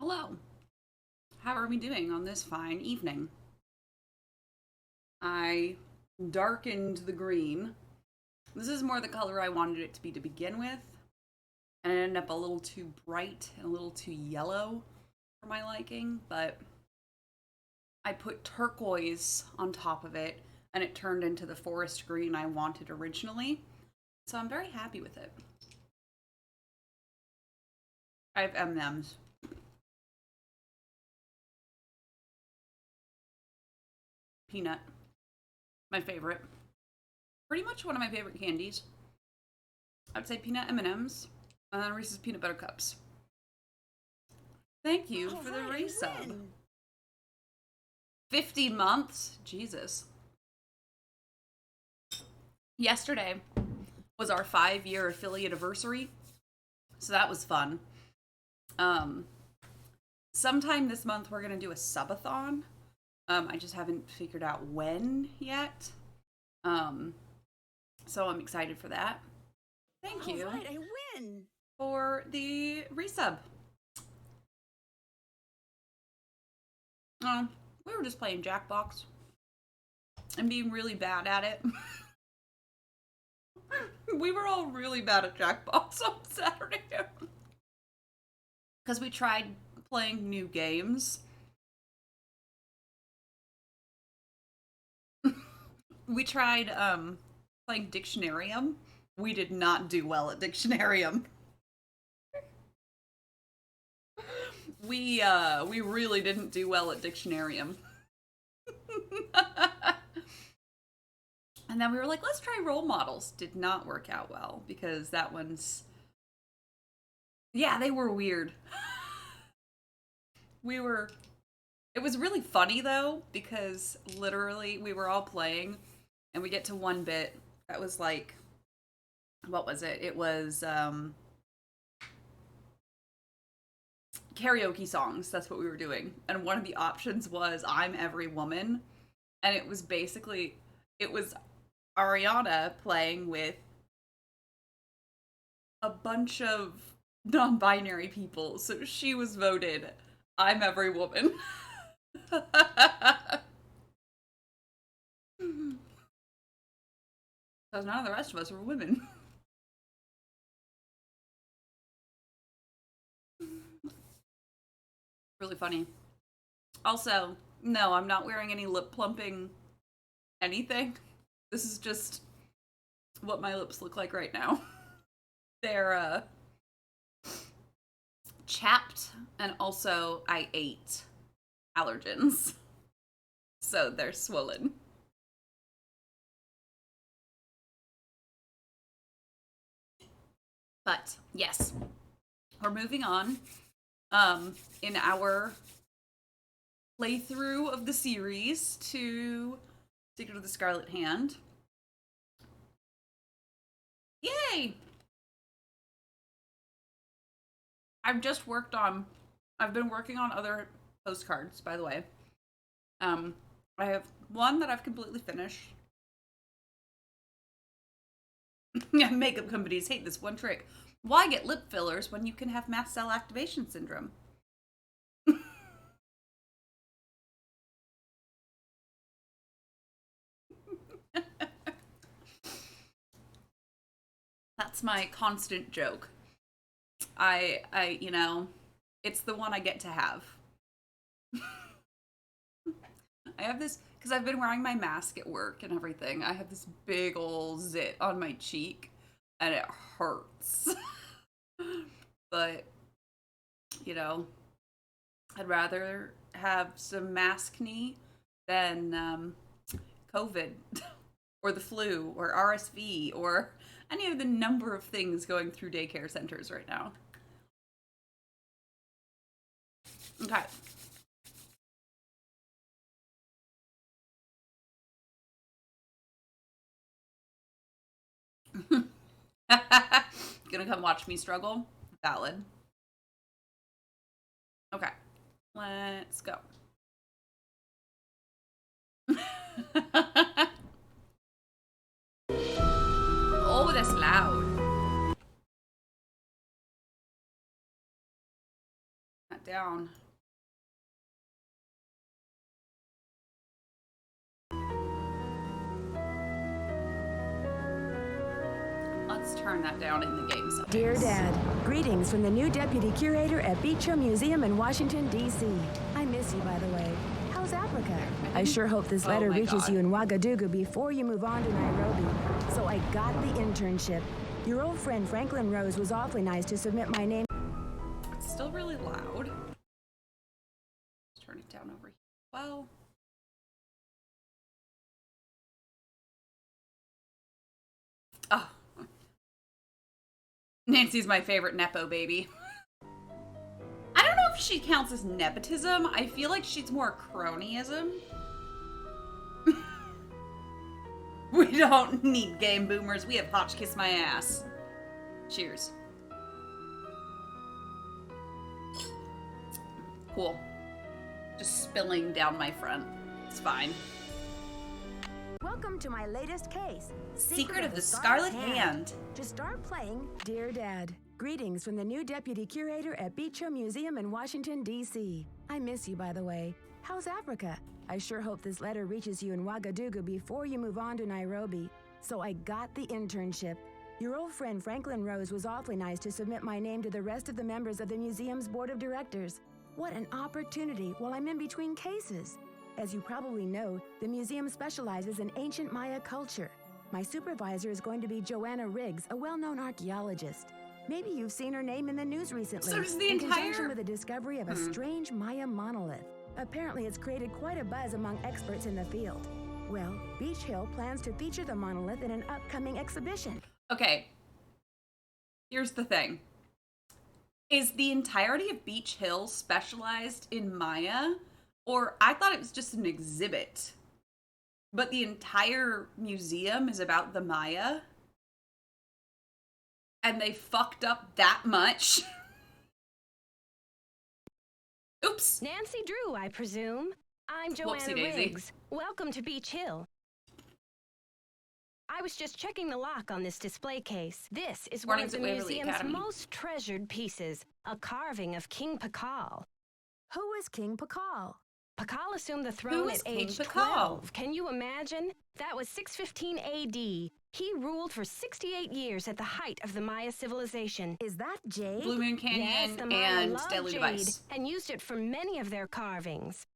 Hello. How are we doing on this fine evening? I darkened the green. This is more the color I wanted it to be to begin with, and it ended up a little too bright and a little too yellow for my liking, but I put turquoise on top of it, and it turned into the forest green I wanted originally, so I'm very happy with it. I have M&Ms. Peanut. My favorite. Pretty much one of my favorite candies. I'd say peanut M&Ms, and then Reese's peanut butter cups. Thank you for the resub. 50 months? Jesus. Yesterday was our 5-year affiliate anniversary, so that was fun. Um, Sometime this month we're gonna do a subathon. I just haven't figured out when yet. Um, so I'm excited for that. Thank you. All right, I win. For the resub. We were just playing Jackbox and being really bad at it. We were all really bad at Jackbox on Saturday. Because we tried playing new games. We tried playing Dictionarium. We did not do well at Dictionarium. We really didn't do well at Dictionarium. And then we were like, let's try role models. Did not work out well because that one's, yeah, they were weird. It was really funny though, because literally we were all playing and we get to one bit that was like, what was it? It was karaoke songs. That's what we were doing. And one of the options was I'm Every Woman. And it was basically, it was Ariana playing with a bunch of non-binary people. So she was voted I'm Every Woman. Because none of the rest of us were women. Really funny. Also, no, I'm not wearing any lip plumping anything. This is just what my lips look like right now. They're chapped, and also I ate allergens. So they're swollen. But yes, we're moving on. In our playthrough of the series to Secret of the Scarlet Hand. Yay! I've been working on other postcards, by the way. I have one that I've completely finished. Yeah, makeup companies hate this one trick. Why get lip fillers when you can have mast cell activation syndrome? That's my constant joke. It's the one I get to have. I have this, because I've been wearing my mask at work and everything. I have this big old zit on my cheek, and it hurts. But, you know, I'd rather have some mask knee than COVID or the flu or RSV or any of the number of things going through daycare centers right now. Okay. Gonna come watch me struggle? Valid. Okay. Let's go. Oh, that's loud. God down. Let's turn that down in the game settings. Dear Dad, greetings from the new deputy curator at Beach Hill Museum in Washington, D.C. I miss you, by the way. How's Africa? I sure hope this letter reaches you in Ouagadougou before you move on to Nairobi. So I got the internship. Your old friend Franklin Rose was awfully nice to submit my name. It's still really loud. Let's turn it down over here. Well. Oh. Nancy's my favorite Nepo baby. I don't know if she counts as nepotism. I feel like she's more cronyism. We don't need game boomers. We have Hotch Kiss My Ass. Cheers. Cool. Just spilling down my front. It's fine. Welcome to my latest case. Secret of the Scarlet Hand. To start playing, Dear Dad, greetings from the new deputy curator at Beach Hill Museum in Washington, D.C. I miss you, by the way. How's Africa? I sure hope this letter reaches you in Ouagadougou before you move on to Nairobi. So I got the internship. Your old friend Franklin Rose was awfully nice to submit my name to the rest of the members of the museum's board of directors. What an opportunity while I'm in between cases. As you probably know, the museum specializes in ancient Maya culture. My supervisor is going to be Joanna Riggs, a well-known archaeologist. Maybe you've seen her name in the news recently. So does the in entire... conjunction with the discovery of a strange Maya monolith. Apparently, it's created quite a buzz among experts in the field. Well, Beach Hill plans to feature the monolith in an upcoming exhibition. Okay. Here's the thing. Is the entirety of Beach Hill specialized in Maya? Or I thought it was just an exhibit. But the entire museum is about the Maya? And they fucked up that much? Oops. Nancy Drew, I presume. I'm Joanna Riggs. Welcome to Beach Hill. I was just checking the lock on this display case. This is one of the museum's most treasured pieces, a carving of King Pakal. Who is King Pakal? Pakal assumed the throne at age 12. Can you imagine? That was 615 A.D. He ruled for 68 years at the height of the Maya civilization. Is that jade? Blue Moon Canyon yes, the Maya and loved Daily jade Device. and used it for many of their carvings.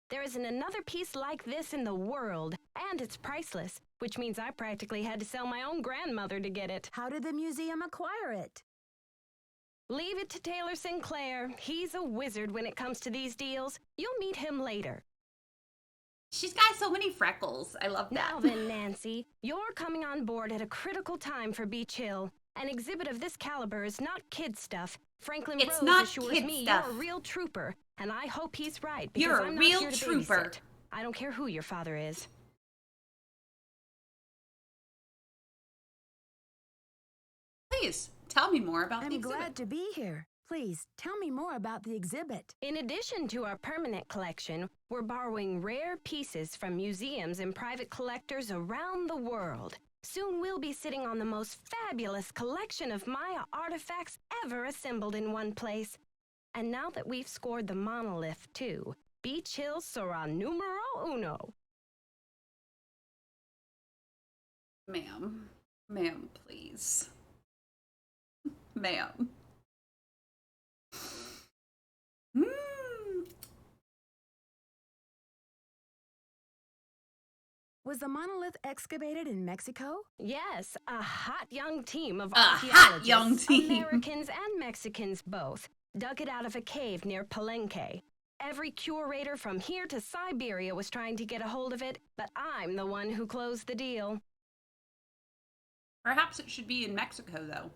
There isn't another piece like this in the world, and it's priceless, which means I practically had to sell my own grandmother to get it. How did the museum acquire it? Leave it to Taylor Sinclair. He's a wizard when it comes to these deals. You'll meet him later. She's got so many freckles. I love that. Now then, Nancy, you're coming on board at a critical time for Beach Hill. An exhibit of this caliber is not kid stuff. Franklin Rose assures me you're a real trooper, and I hope he's right because you're I'm a not real here to trooper. babysit. I don't care who your father is. Please, tell me more about the exhibit. I'm glad to be here. Please, tell me more about the exhibit. In addition to our permanent collection, we're borrowing rare pieces from museums and private collectors around the world. Soon we'll be sitting on the most fabulous collection of Maya artifacts ever assembled in one place. And now that we've scored the monolith, too, Beach Hill sera numero uno. Ma'am. Ma'am, please. Ma'am. Was the monolith excavated in Mexico? Yes, a hot young team of archaeologists, Americans and Mexicans both, dug it out of a cave near Palenque. Every curator from here to Siberia was trying to get a hold of it, but I'm the one who closed the deal. Perhaps it should be in Mexico, though.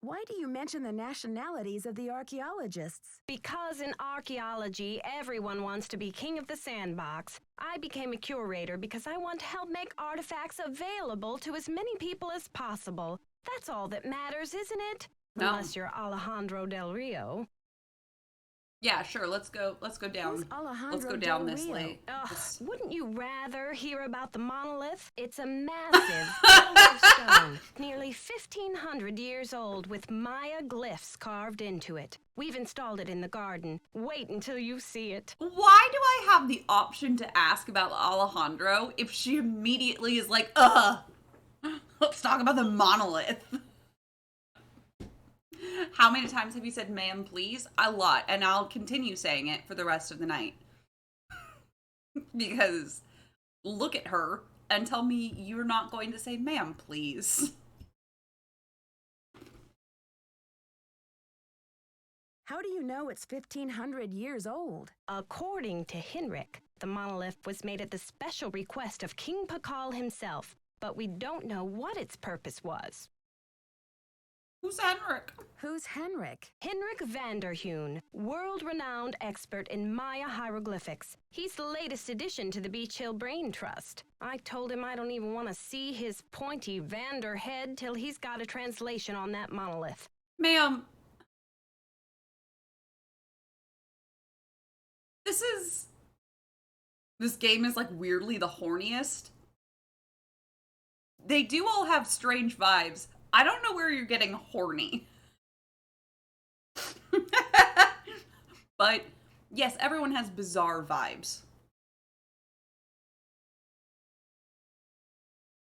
Why do you mention the nationalities of the archaeologists? Because in archaeology, everyone wants to be king of the sandbox. I became a curator because I want to help make artifacts available to as many people as possible. That's all that matters, isn't it? No. Unless you're Alejandro Del Rio. Yeah, sure. Let's go down. Who's Let's Alejandro go down Del this Rio? way. Ugh, This- wouldn't you rather hear about the monolith? It's a massive pillar of stone, nearly 1,500 years old, with Maya glyphs carved into it. We've installed it in the garden. Wait until you see it. Why do I have the option to ask about Alejandro if she immediately is like, ugh, let's talk about the monolith? How many times have you said ma'am, please? A lot, and I'll continue saying it for the rest of the night. Because look at her and tell me you're not going to say ma'am, please. How do you know it's 1,500 years old? According to Henrik, the monolith was made at the special request of King Pakal himself, but we don't know what its purpose was. Who's Henrik? Who's Henrik? Henrik Vanderheun, world-renowned expert in Maya hieroglyphics. He's the latest addition to the Beach Hill Brain Trust. I told him I don't even want to see his pointy Vander head till he's got a translation on that monolith. Ma'am, this game is like weirdly the horniest. They do all have strange vibes. I don't know where you're getting horny. But yes, everyone has bizarre vibes.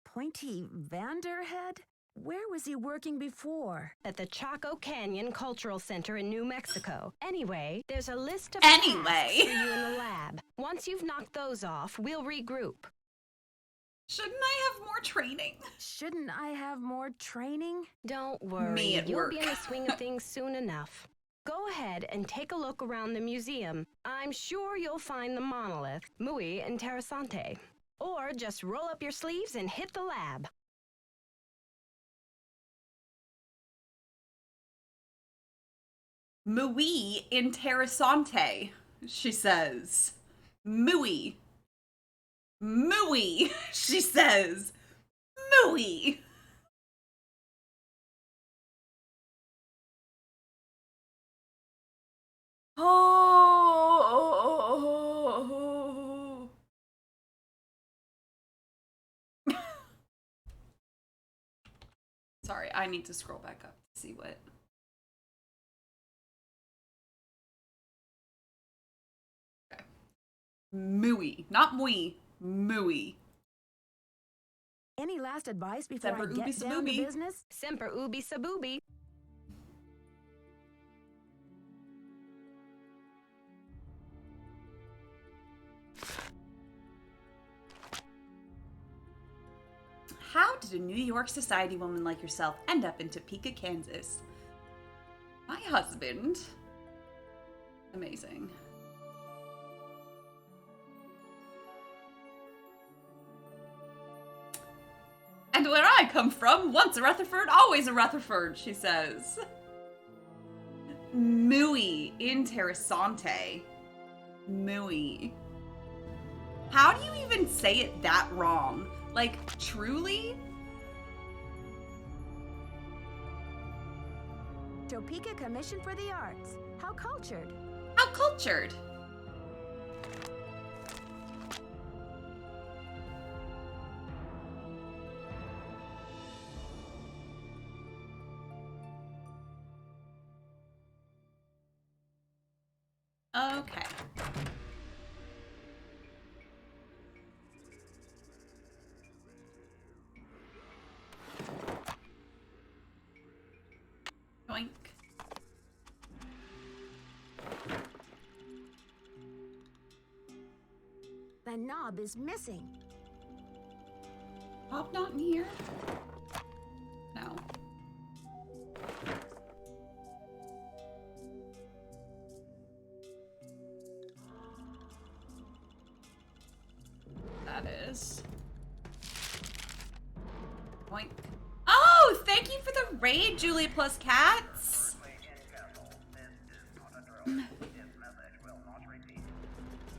Pointy Vanderhead? Where was he working before? At the Chaco Canyon Cultural Center in New Mexico. Anyway, there's a list of Anyway. tasks for you in the lab. Once you've knocked those off, we'll regroup. Shouldn't I have more training? Shouldn't I have more training? Don't worry, Me at you'll work. be in the swing of things soon enough. Go ahead and take a look around the museum. I'm sure you'll find the monolith, muy interesante. Or just roll up your sleeves and hit the lab. Muy interesante, she says. Muy. Muy, she says. Muy. Oh. Sorry, I need to scroll back up to see what. Okay. Muy, not muy, muy. Any last advice before Semper I get ubi down to sabubi. business? Semper ubi sabubi. How did a New York society woman like yourself end up in Topeka, Kansas? My husband. Amazing. And where I come from, once a Rutherford, always a Rutherford, she says. Muy interessante. Muy. How do you even say it that wrong? Like, truly? Topeka Commission for the Arts. How cultured. How cultured. Okay. Yoink. The knob is missing. Bob not in here? No. That is. Boink. Oh, thank you for the raid, Julie plus cats.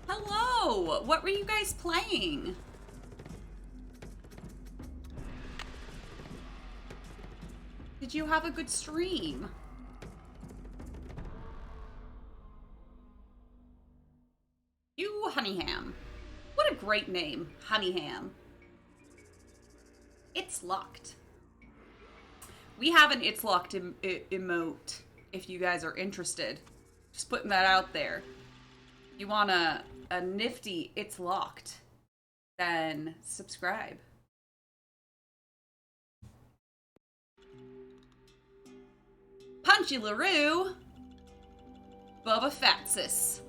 Hello. What were you guys playing? Did you have a good stream? Honeyham. What a great name, Honeyham. It's locked. We have an It's Locked emote, if you guys are interested. Just putting that out there. You want a nifty It's Locked, then subscribe. Punchy LaRue. Boba Fatsis.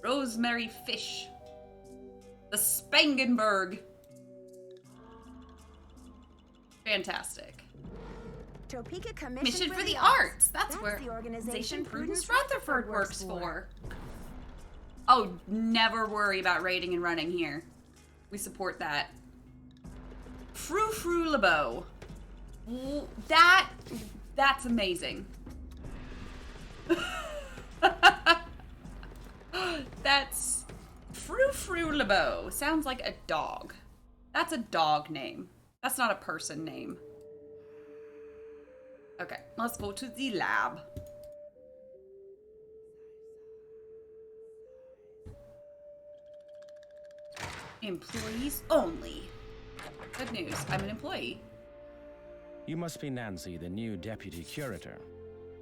Rosemary Fish. The Spangenberg. Fantastic. Topeka Mission for the Arts. That's where the organization Prudence Rutherford works for. Oh, never worry about raiding and running here. We support that. Frou Frou LeBeau. That's amazing. That's Frou Frou LeBeau. Sounds like a dog. That's a dog name. That's not a person name. Okay, let's go to the lab. Employees only. Good news, I'm an employee. You must be Nancy, the new deputy curator.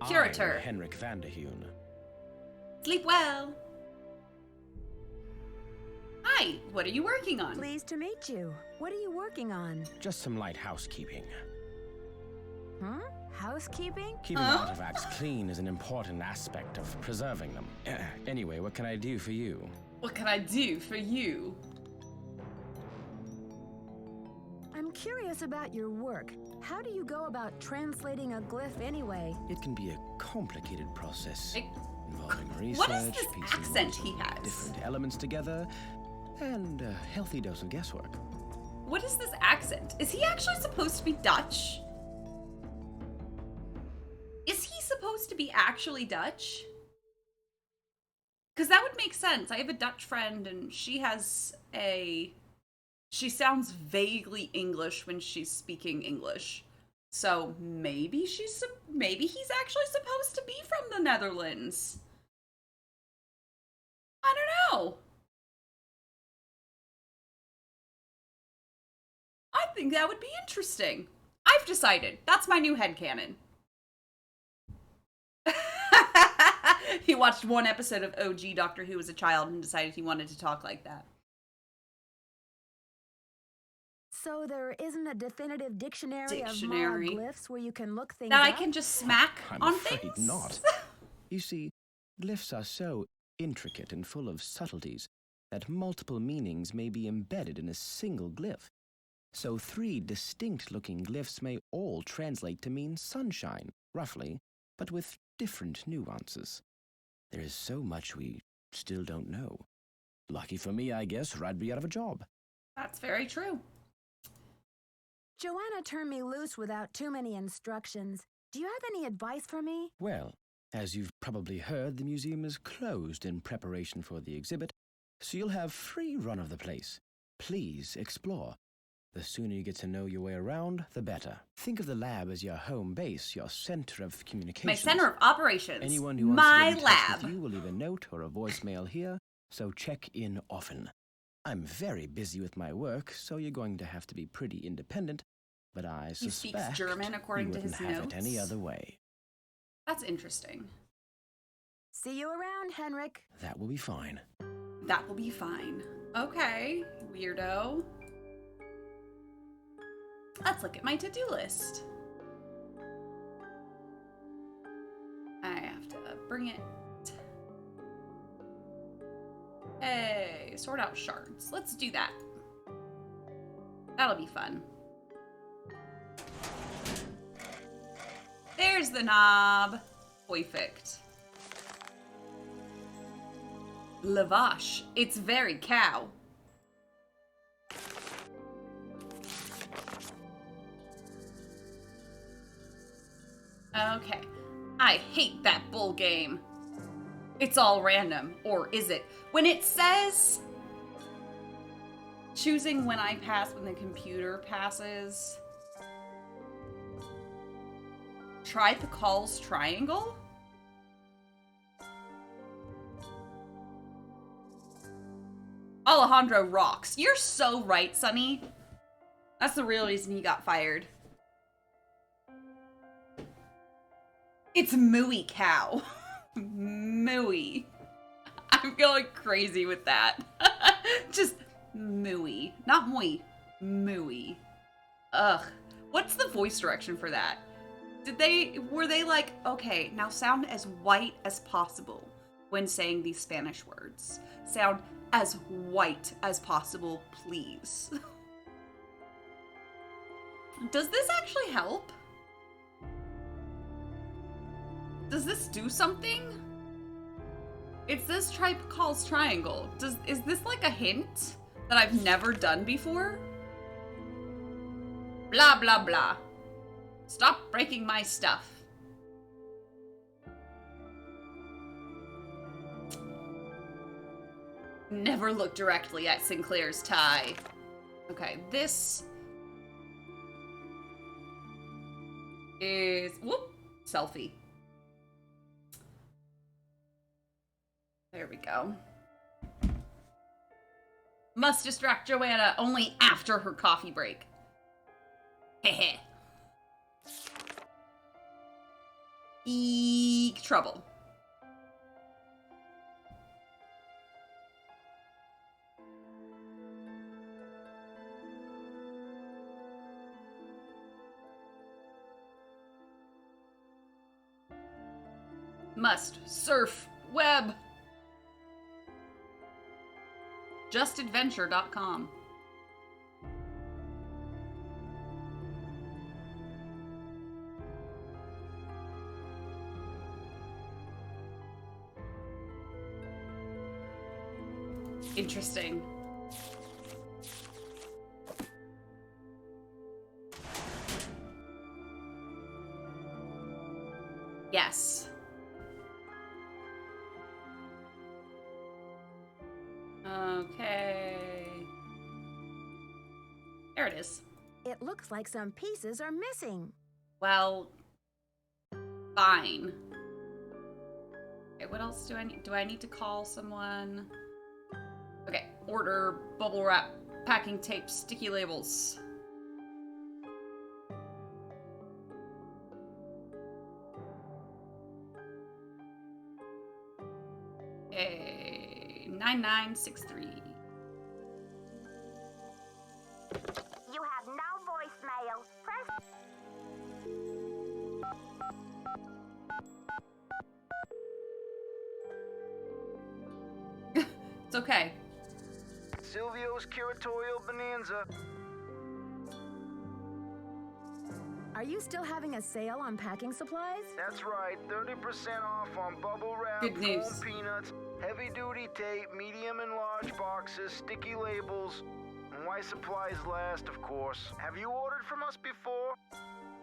Curator. I'm Henrik van der Heun. Sleep well. Hi, what are you working on? Pleased to meet you. What are you working on? Just some light housekeeping. Huh? Housekeeping? Keeping artifacts clean is an important aspect of preserving them. Anyway, what can I do for you? What can I do for you? I'm curious about your work. How do you go about translating a glyph anyway? It can be a complicated process involving research, What is this piecing accent he has? different elements together, and a healthy dose of guesswork. What is this accent? Is he actually supposed to be Dutch? Is he supposed to be actually Dutch? Because that would make sense. I have a Dutch friend and she sounds vaguely English when she's speaking English. So maybe he's actually supposed to be from the Netherlands. I don't know. I think that would be interesting. I've decided. That's my new headcanon. He watched one episode of OG Doctor Who as a child and decided he wanted to talk like that. So there isn't a definitive dictionary of Dictionary. monoglyphs where you can look things That I up? can just smack I'm on afraid things? not. You see, glyphs are so intricate and full of subtleties that multiple meanings may be embedded in a single glyph. So 3 distinct-looking glyphs may all translate to mean sunshine, roughly, but with different nuances. There is so much we still don't know. Lucky for me, I guess, or I'd be out of a job. That's very true. Joanna turned me loose without too many instructions. Do you have any advice for me? Well, as you've probably heard, the museum is closed in preparation for the exhibit, so you'll have free run of the place. Please explore. The sooner you get to know your way around, the better. Think of the lab as your home base, your center of communication. My center of operations. Anyone who wants My to get in touch lab. with you will leave a note or a voicemail here, so check in often. I'm very busy with my work, so you're going to have to be pretty independent, but I He suspect speaks German according you to his wouldn't have notes. it any other way. That's interesting. See you around, Henrik. That will be fine. That will be fine. Okay, weirdo. Let's look at my to-do list. I have to bring it. Hey, sort out shards. Let's do that. That'll be fun. There's the knob. Perfect. Lavash. It's very cow. Okay. I hate that bull game. It's all random, or is it? When it says choosing when I pass when the computer passes. Try Pical's triangle? Alejandro rocks. You're so right, Sonny. That's the real reason he got fired. It's mooey cow. Mooey. I'm going crazy with that. Just mooey. Not mooey. Mooey. Ugh. What's the voice direction for that? Were they like, okay, now sound as white as possible when saying these Spanish words. Sound as white as possible, please. Does this actually help? Does this do something? It's this tribe calls triangle. Is this like a hint that I've never done before? Blah, blah, blah. Stop breaking my stuff. Never look directly at Sinclair's tie. Okay, this is, whoop, selfie. There we go. Must distract Joanna only after her coffee break. Hehe. Eek, trouble. Must surf web. Justadventure.com. Interesting. Yes. Okay. There it is. It looks like some pieces are missing. Well, fine. Okay, what else do I need? Do I need to call someone? Okay, order bubble wrap, packing tape, sticky labels. Okay, 9963. You have no voicemail. Press. It's okay. Silvio's Curatorial Bonanza. Are you still having a sale on packing supplies? That's right, 30% off on bubble wrap, Good news. foam peanuts, heavy-duty tape, medium and large boxes, sticky labels, and why supplies last, of course. Have you ordered from us before?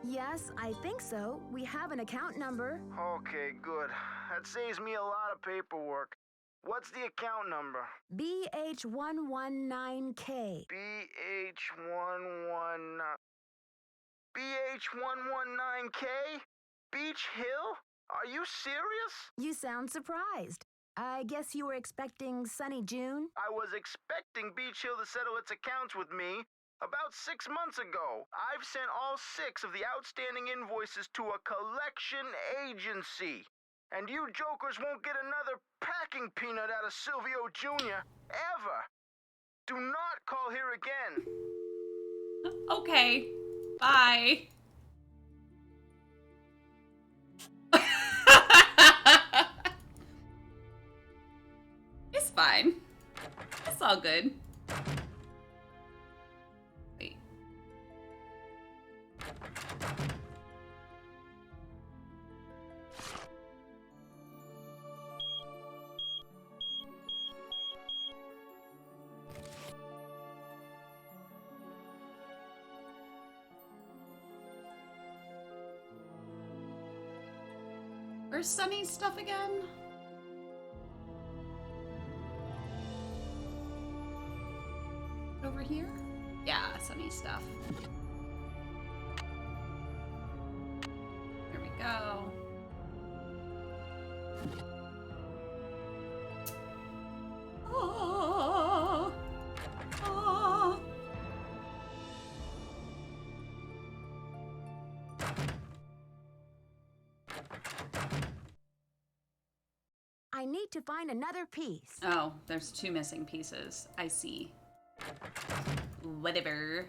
Yes, I think so. We have an account number. Okay, good. That saves me a lot of paperwork. What's the account number? BH119K. BH119K? Beach Hill? Are you serious? You sound surprised. I guess you were expecting Sunny June? I was expecting Beach Hill to settle its accounts with me about 6 months ago. I've sent all 6 of the outstanding invoices to a collection agency. And you jokers won't get another packing peanut out of Silvio Jr. ever. Do not call here again. Okay. Bye. It's fine. It's all good. Wait. Where's Sunny's stuff again? Over here? Yeah, Sunny's stuff. There we go. Oh. I need to find another piece. Oh, there's 2 missing pieces. I see. Whatever.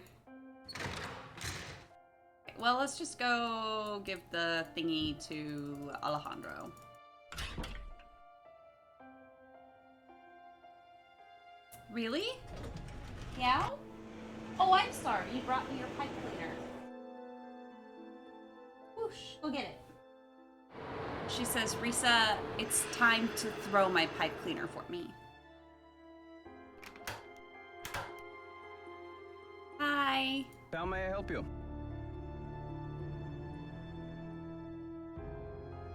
Okay, well, let's just go give the thingy to Alejandro. Really? Yeah? Oh, I'm sorry. You brought me your pipe cleaner. Whoosh, go get it. She says, Rissa, it's time to throw my pipe cleaner for me. Hi. How may I help you?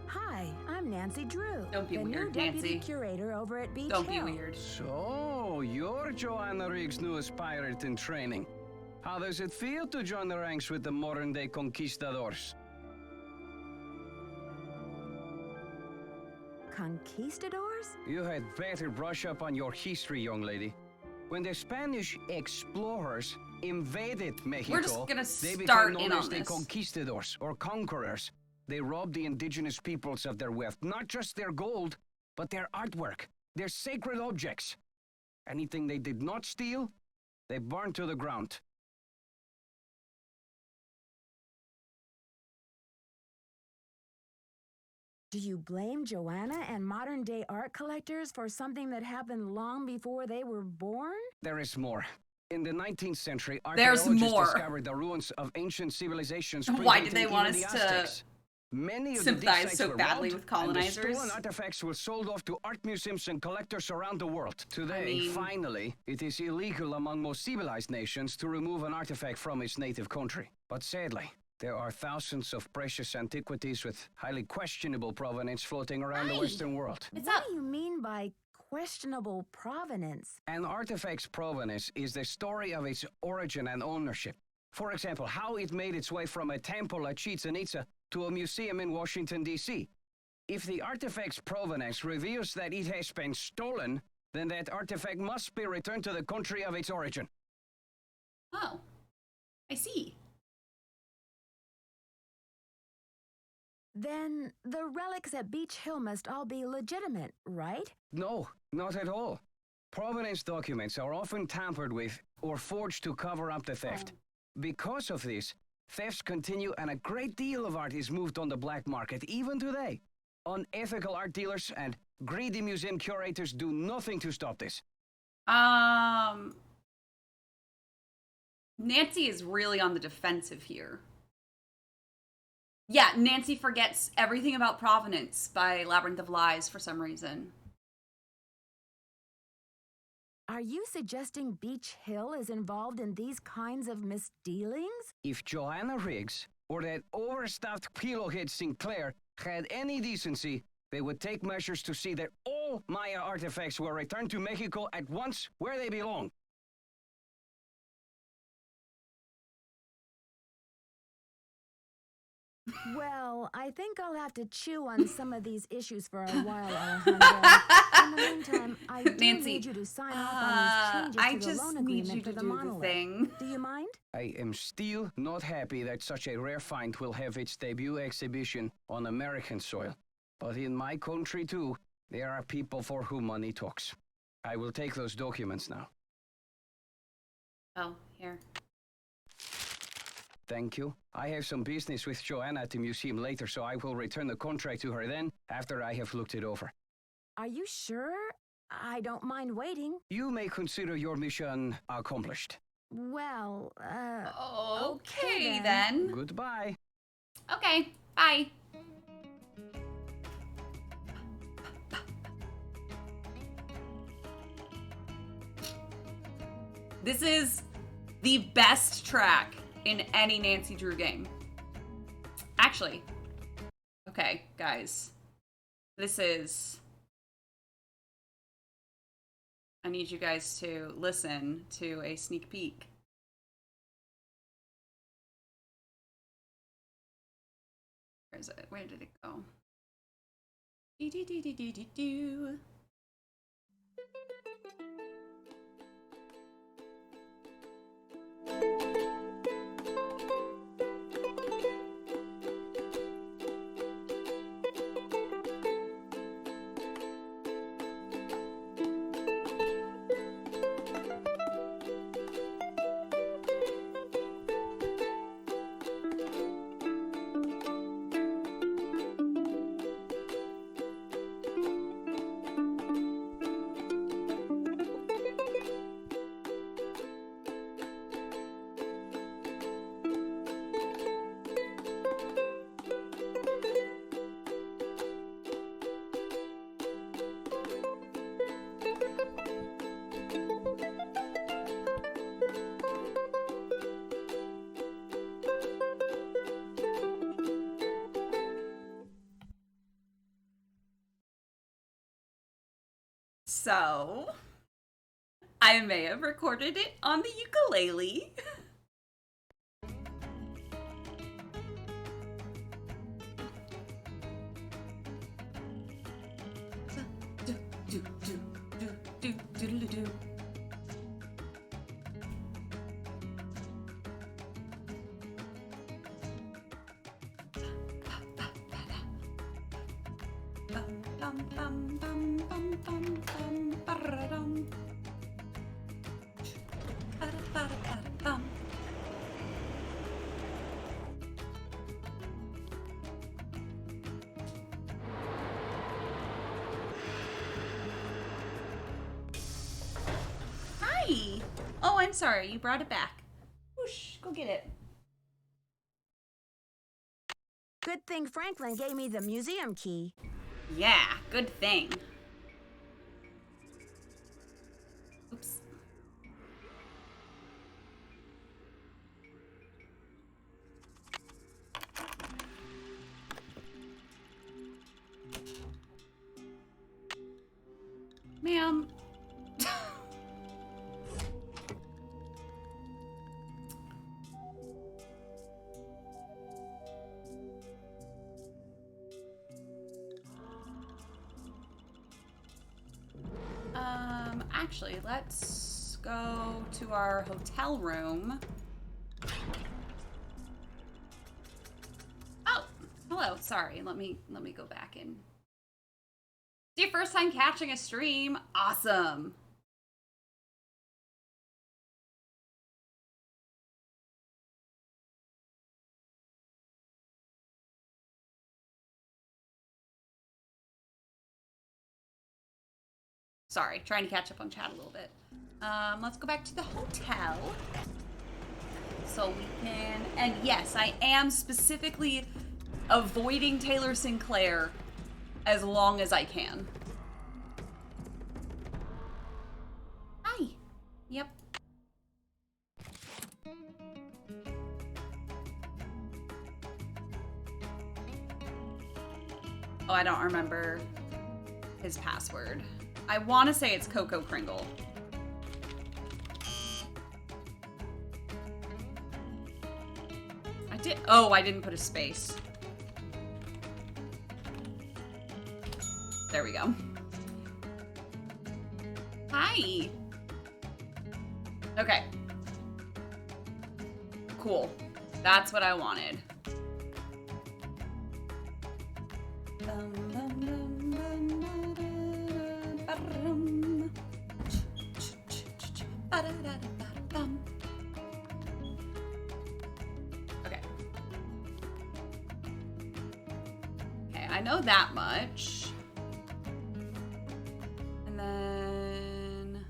Hi, I'm Nancy Drew. Don't be the weird, new deputy Nancy. curator over at Beach Don't be Hill. weird. So, you're Joanna Riggs' newest pirate in training. How does it feel to join the ranks with the modern-day conquistadors? Conquistadors? You had better brush up on your history, young lady. When the Spanish explorers invaded Mexico, We're just gonna they start became in known on as the this. conquistadors, or conquerors. They robbed the indigenous peoples of their wealth, not just their gold, but their artwork, their sacred objects. Anything they did not steal, they burned to the ground. Do you blame Joanna and modern-day art collectors for something that happened long before they were born? There is more. In the 19th century, There's archaeologists more. discovered the ruins of ancient civilizations. Why did they predating want even us the to Aztecs. Many of sympathize the dig so sites were badly robbed, with colonizers? And the stolen artifacts were sold off to art museums and collectors around the world. Today, mean- finally, it is illegal among most civilized nations to remove an artifact from its native country. But sadly, there are thousands of precious antiquities with highly questionable provenance floating around the Aye. Western world. What's What up? do you mean by questionable provenance? An artifact's provenance is the story of its origin and ownership. For example, how it made its way from a temple at Chichen Itza to a museum in Washington, D.C. If the artifact's provenance reveals that it has been stolen, then that artifact must be returned to the country of its origin. Oh, I see. Then the relics at Beach Hill must all be legitimate, right? No, not at all. Provenance documents are often tampered with or forged to cover up the theft. Because of this, thefts continue and a great deal of art is moved on the black market, even today. Unethical art dealers and greedy museum curators do nothing to stop this. Nancy is really on the defensive here. Yeah, Nancy forgets everything about Provenance by Labyrinth of Lies for some reason. Are you suggesting Beach Hill is involved in these kinds of misdealings? If Joanna Riggs or that overstuffed pillowhead Sinclair had any decency, they would take measures to see that all Maya artifacts were returned to Mexico at once where they belong. Well, I think I'll have to chew on some of these issues for a while, Alejandro. In the meantime, I do Nancy, need you to sign off on these I changes to the just loan need agreement you for to the do the monolith. thing. Do you mind? I am still not happy that such a rare find will have its debut exhibition on American soil. But in my country too, there are people for whom money talks. I will take those documents now. Oh, here. Thank you. I have some business with Joanna at the museum later, so I will return the contract to her then, after I have looked it over. Are you sure? I don't mind waiting. You may consider your mission accomplished. Well, Okay then. Goodbye. Okay, bye. This is the best track in any Nancy Drew game. Actually, okay, guys. This is... I need you guys to listen to a sneak peek. Where is it? Where did it go? Do. So, I may have recorded it on the ukulele. Hi! Oh, I'm sorry, you brought it back. Whoosh, go get it. Good thing Franklin gave me the museum key. Yeah, good thing. Oops. Ma'am. Actually, let's go to our hotel room. Oh, hello. Sorry. Let me go back in. It's your first time catching a stream. Awesome. Sorry, trying to catch up on chat a little bit. Let's go back to the hotel. So we can, and yes, I am specifically avoiding Taylor Sinclair as long as I can. Hi. Yep. Oh, I don't remember his password. I want to say it's Coco Kringle. I did. Oh, I didn't put a space. There we go. Hi. Okay. Cool. That's what I wanted. Okay. Okay, I know that much. And then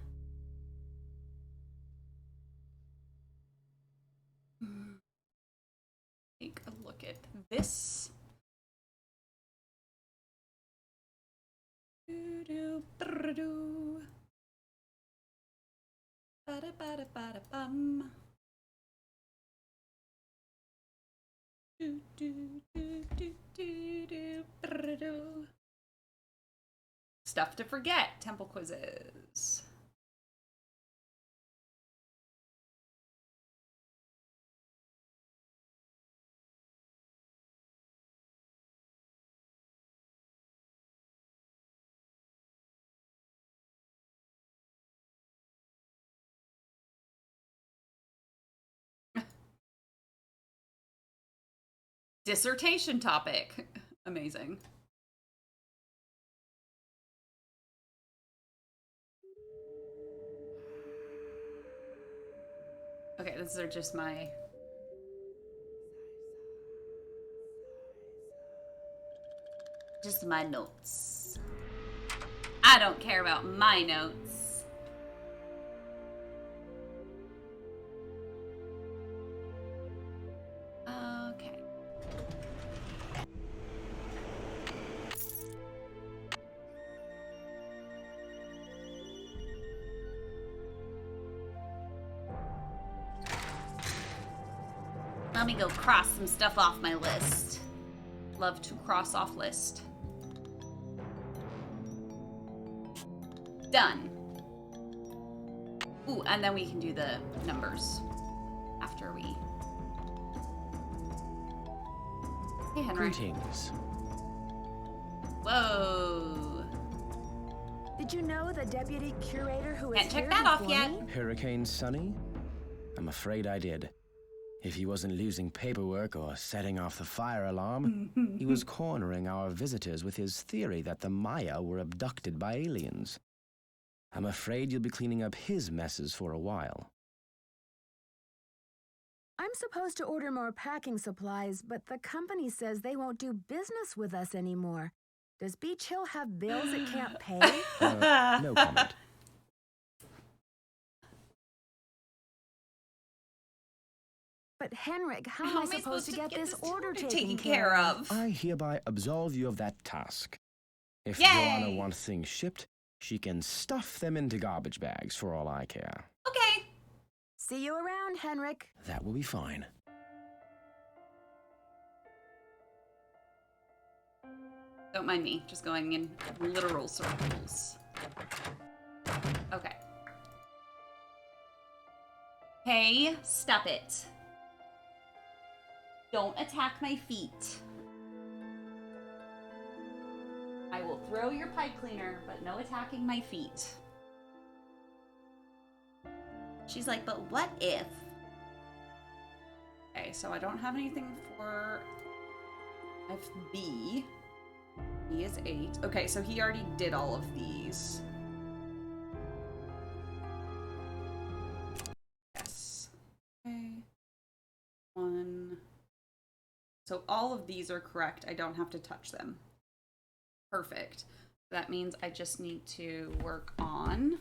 take a look at this. Ba-da-ba-da-ba-da-bum. Stuff to forget. Temple quizzes. Dissertation topic. Amazing. Okay, these are just my... just my notes. I don't care about my notes. Okay. Let me go cross some stuff off my list. Love to cross off list. Done. Ooh, and then we can do the numbers after we... Hey, Henry. Greetings. Whoa. Did you know the deputy curator who is Can't check here that off before yet. me? Hurricane Sunny? I'm afraid I did. If he wasn't losing paperwork or setting off the fire alarm, he was cornering our visitors with his theory that the Maya were abducted by aliens. I'm afraid you'll be cleaning up his messes for a while. I'm supposed to order more packing supplies, but the company says they won't do business with us anymore. Does Beach Hill have bills it can't pay? No comment. But Henrik, how am I supposed to get this order taken care of? I hereby absolve you of that task. If Yay! Joanna wants things shipped, she can stuff them into garbage bags for all I care. Okay. See you around, Henrik. That will be fine. Don't mind me, just going in literal circles. Okay. Hey, stop it. Don't attack my feet. I will throw your pipe cleaner, but no attacking my feet. She's like, but what if? Okay, so I don't have anything for FB. He is 8. Okay, so he already did all of these. Yes. Okay. 1. So all of these are correct. I don't have to touch them. Perfect. That means I just need to work on...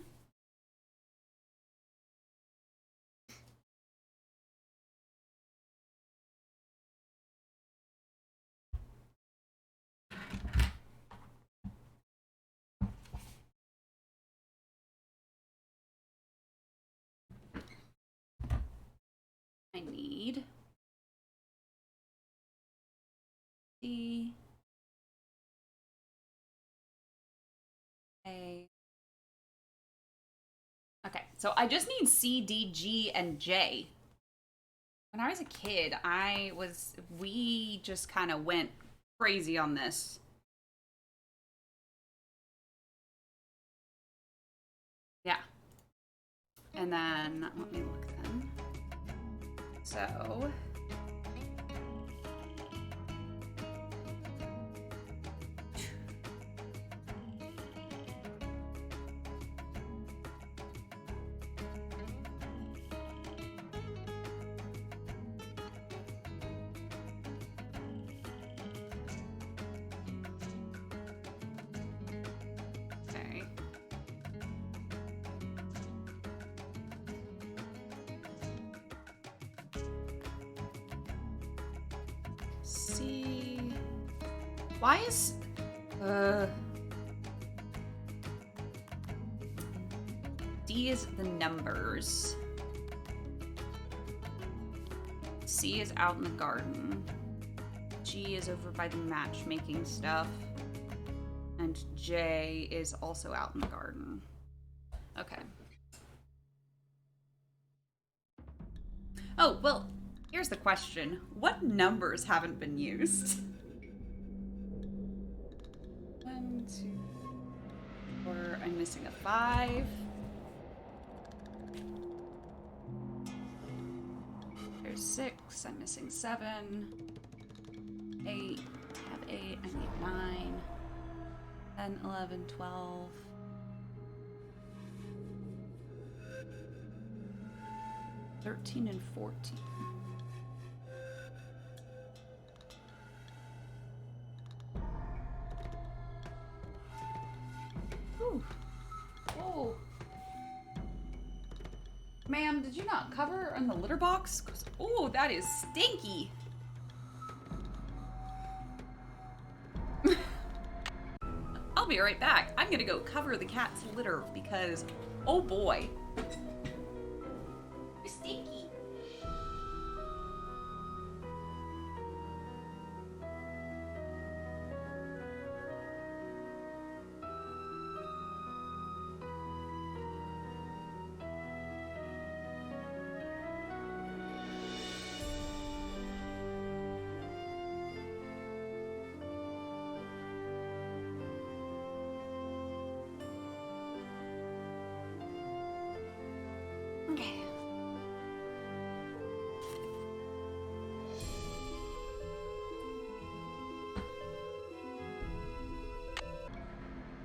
I need D A. Okay, so I just need C, D, G, and J. When I was a kid, we just kind of went crazy on this. Yeah. And then, let me look then. So, okay. C. Why is D is the numbers. C is out in the garden. G is over by the matchmaking stuff. And J is also out in the garden. Okay. Oh, well, here's the question. What numbers haven't been used? 1, 2, 4. I'm missing a 5. There's 6. I'm missing 7. 8. Tab 8. I need 9. 10, 11, 12. 13 and 14. Ooh. Oh. Ma'am, did you not cover on the litter box? Oh, that is stinky. I'll be right back. I'm gonna go cover the cat's litter because, oh boy. It's stinky.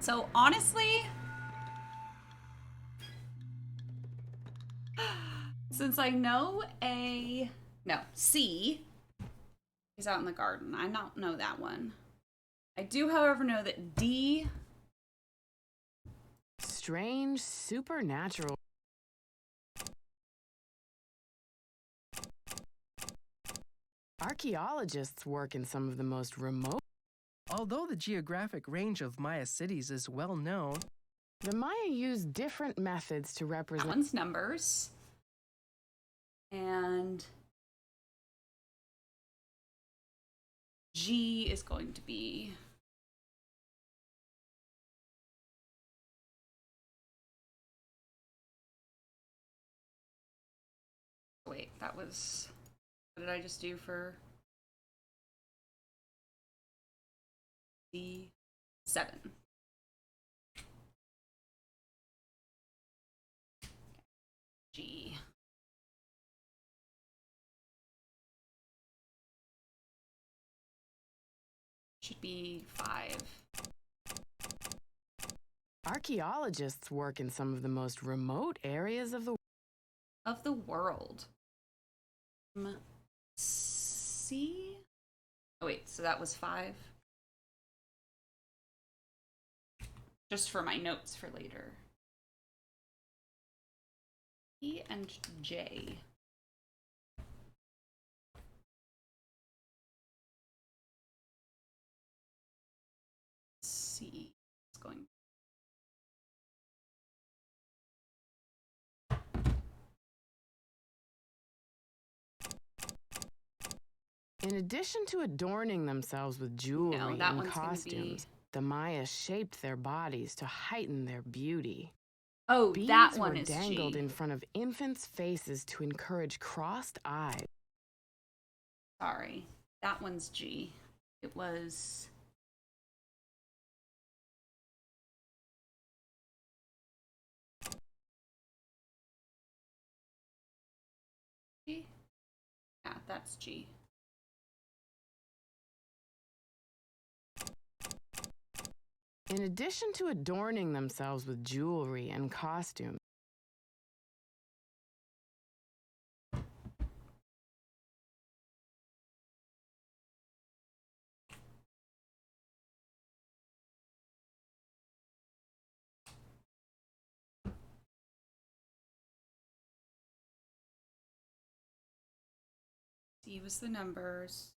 So honestly, since I know C is out in the garden. I don't know that one. I do, however, know that D. Strange supernatural. Archaeologists work in some of the most remote. Although the geographic range of Maya cities is well known, The Maya used different methods to That represent. one's numbers. And G is going to be. Wait, that was. What did I just do for D7? G. Should be 5. Archaeologists work in some of the most remote areas of the World. C? Oh, wait, so that was 5? Just for my notes for later. E and J. C is going. In addition to adorning themselves with jewelry No, that and one's gonna costumes, the Maya shaped their bodies to heighten their beauty. Oh, Beads that one were is dangled G. in front of infants' faces to encourage crossed eyes. Sorry, that one's G. It was. G? Yeah, that's G. In addition to adorning themselves with jewelry and costumes, C was the numbers.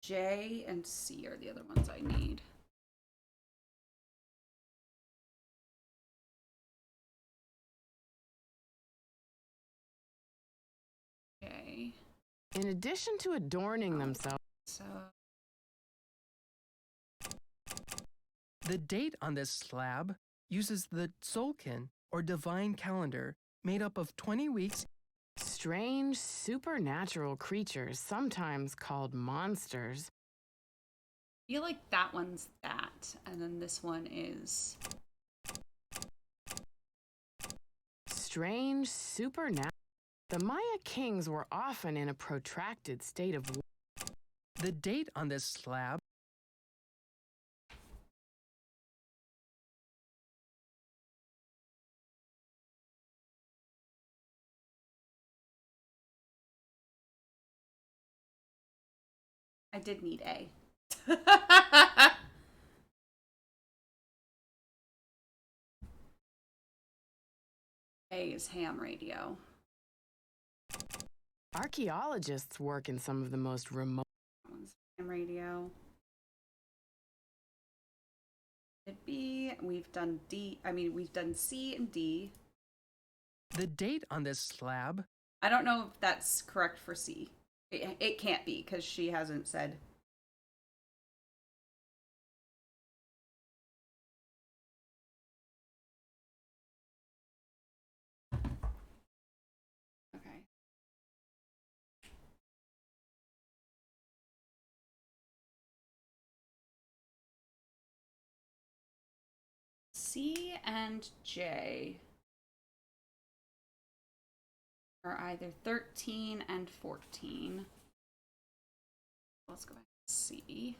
J and C are the other ones I need. J. in addition to adorning themselves, So the date on this slab uses the Tzolk'in, or divine calendar, made up of 20 weeks. strange supernatural creatures, sometimes called monsters, I feel like that one's that, and then this one is. strange supernatural. The Maya kings were often in a protracted state of war. The date on this slab I did need A. A is ham radio. Archaeologists work in some of the most remote. That one's ham radio. Did B. We've done D. I mean, we've done C and D. The date on this slab I don't know if that's correct for C. It can't be because she hasn't said. Okay. C and J are either 13 and 14. Let's go back to C.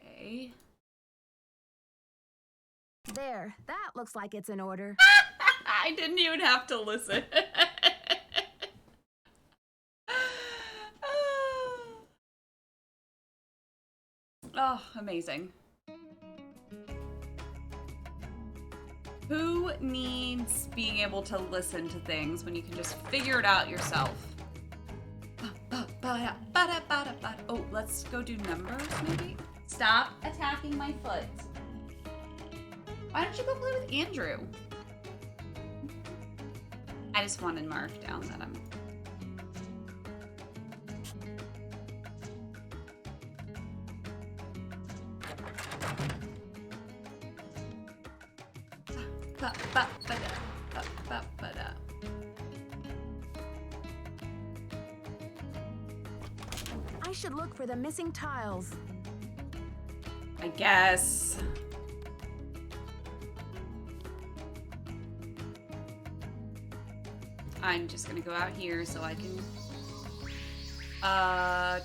Okay. There, that looks like it's in order. I didn't even have to listen. Oh, amazing. Who needs being able to listen to things when you can just figure it out yourself? Oh, let's go do numbers, maybe? Stop attacking my foot. Why don't you go play with Andrew? I just want to mark down that I'm... I should look for the missing tiles. I guess. I'm just gonna go out here so I can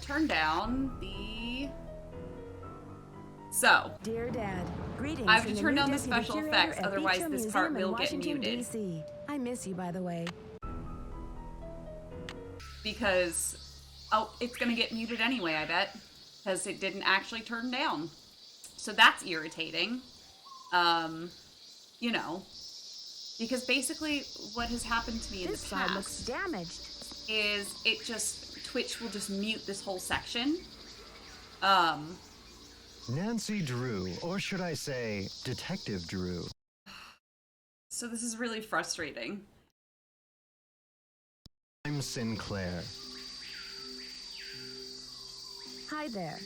turn down the... So, Dear Dad, greetings. I have to from the turn new down the deputy special curator effects, at otherwise Beecham this Museum part in will get Washington, muted. DC. I miss you, by the way. Because, oh, it's gonna get muted anyway, I bet. Because it didn't actually turn down. So that's irritating. You know. Because basically what has happened to me in This the side looks past damaged. is it just, Twitch will just mute this whole section. Nancy Drew, or should I say, Detective Drew. So this is really frustrating. I'm Sinclair. Hi there.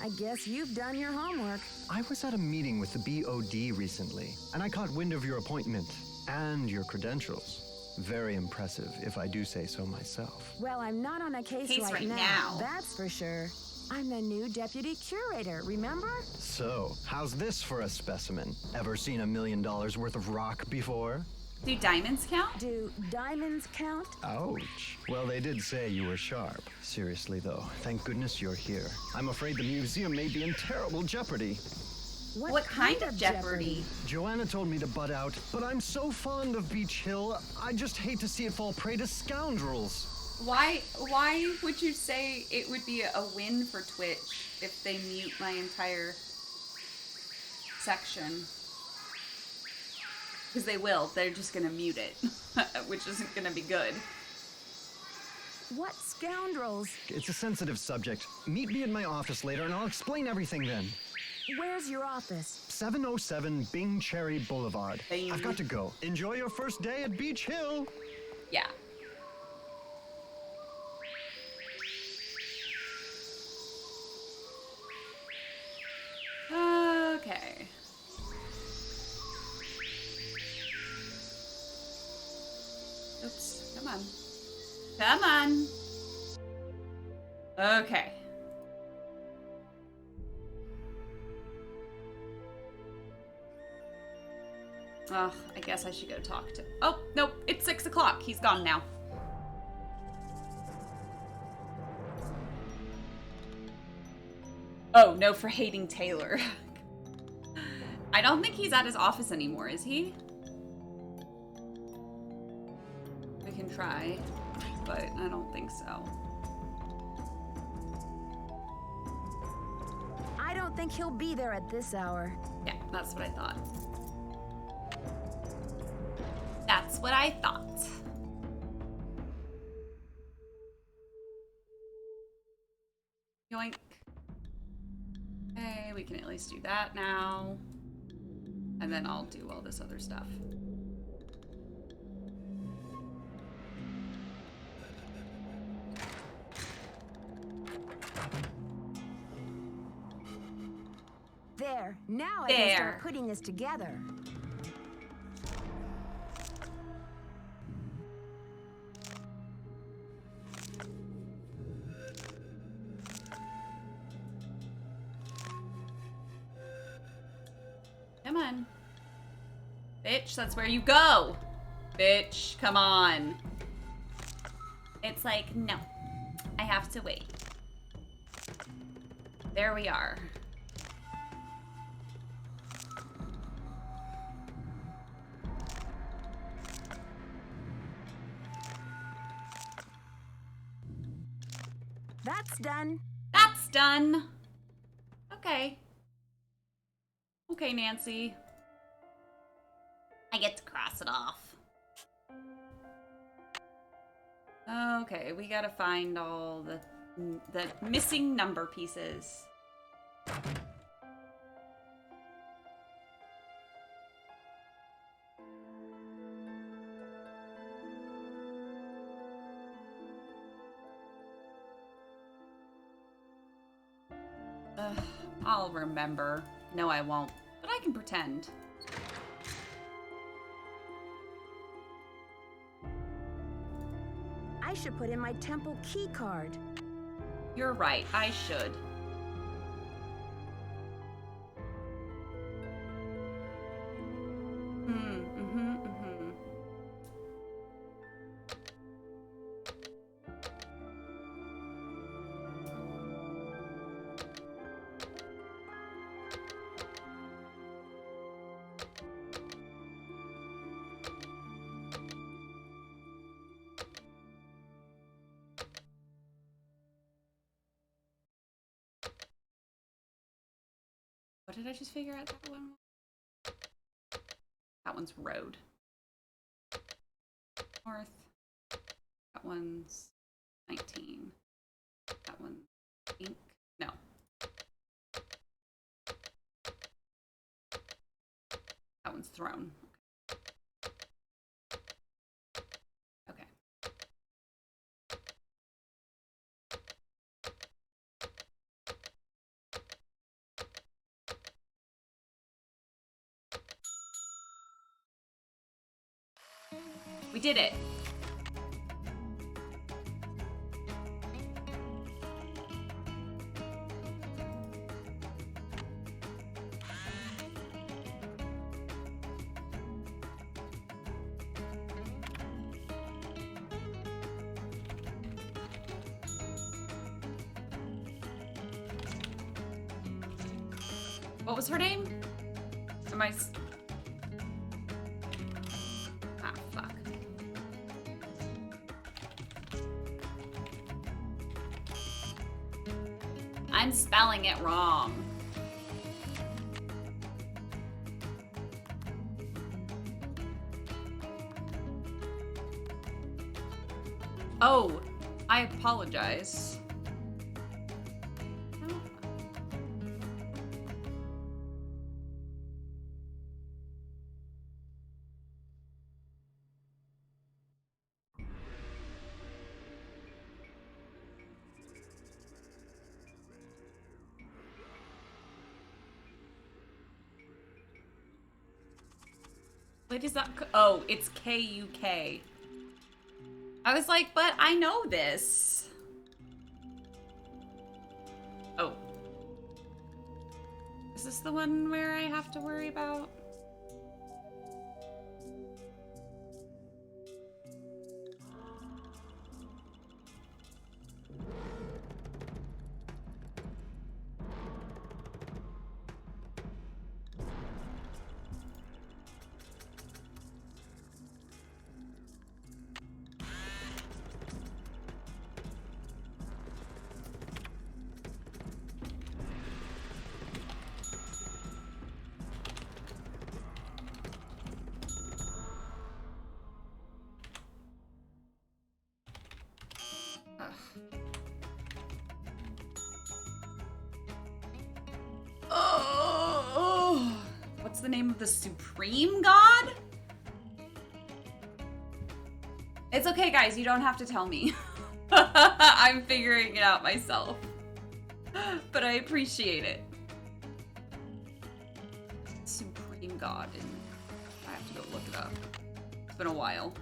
I guess you've done your homework. I was at a meeting with the BOD recently, and I caught wind of your appointment and your credentials. Very impressive, if I do say so myself. Well, I'm not on a case right now. That's for sure. I'm the new deputy curator, remember? So, how's this for a specimen? Ever seen $1 million worth of rock before? Do diamonds count? Do diamonds count? Ouch. Well, they did say you were sharp. Seriously, though, thank goodness you're here. I'm afraid the museum may be in terrible jeopardy. What kind of jeopardy? Joanna told me to butt out, but I'm so fond of Beach Hill, I just hate to see it fall prey to scoundrels. Why would you say it would be a win for Twitch if they mute my entire section? Because they will. They're just gonna mute it, which isn't gonna be good. What scoundrels? It's a sensitive subject. Meet me in my office later and I'll explain everything then. Where's your office? 707 Bing Cherry Boulevard. Bing. I've got to go. Enjoy your first day at Beach Hill. Yeah. Okay. Oops. Come on. Come on. Okay. Ugh, I guess I should go talk to... Oh, nope. It's 6 o'clock. He's gone now. Oh, no for hating Taylor. I don't think he's at his office anymore, is he? We can try, but I don't think so. I don't think he'll be there at this hour. Yeah, that's what I thought. That's what I thought. Yoink. Okay, we can at least do that now. And then I'll do all this other stuff. There. Now I can start putting this together. Come on. Bitch, that's where you go. Bitch, come on. It's like, no. I have to wait. There we are. That's done. That's done. Okay. Okay, Nancy. I get to cross it off. Okay, we gotta find all the missing number pieces. I'll remember. No, I won't. But I can pretend. I should put in my temple key card. You're right, I should. What did I just figure out that one? That one's road. North. That one's 19. That one's ink. No. That one's throne. Okay. We did it. What was her name? Am I... Ah, fuck. I'm spelling it wrong. Oh, I apologize. Wait, is that? Oh, it's K-U-K. I was like, but I know this. Oh. Is this the one where I have to worry about? Oh, what's the name of the supreme god? It's okay, guys. You don't have to tell me. I'm figuring it out myself. But I appreciate it. Supreme god. And I have to go look it up. It's been a while.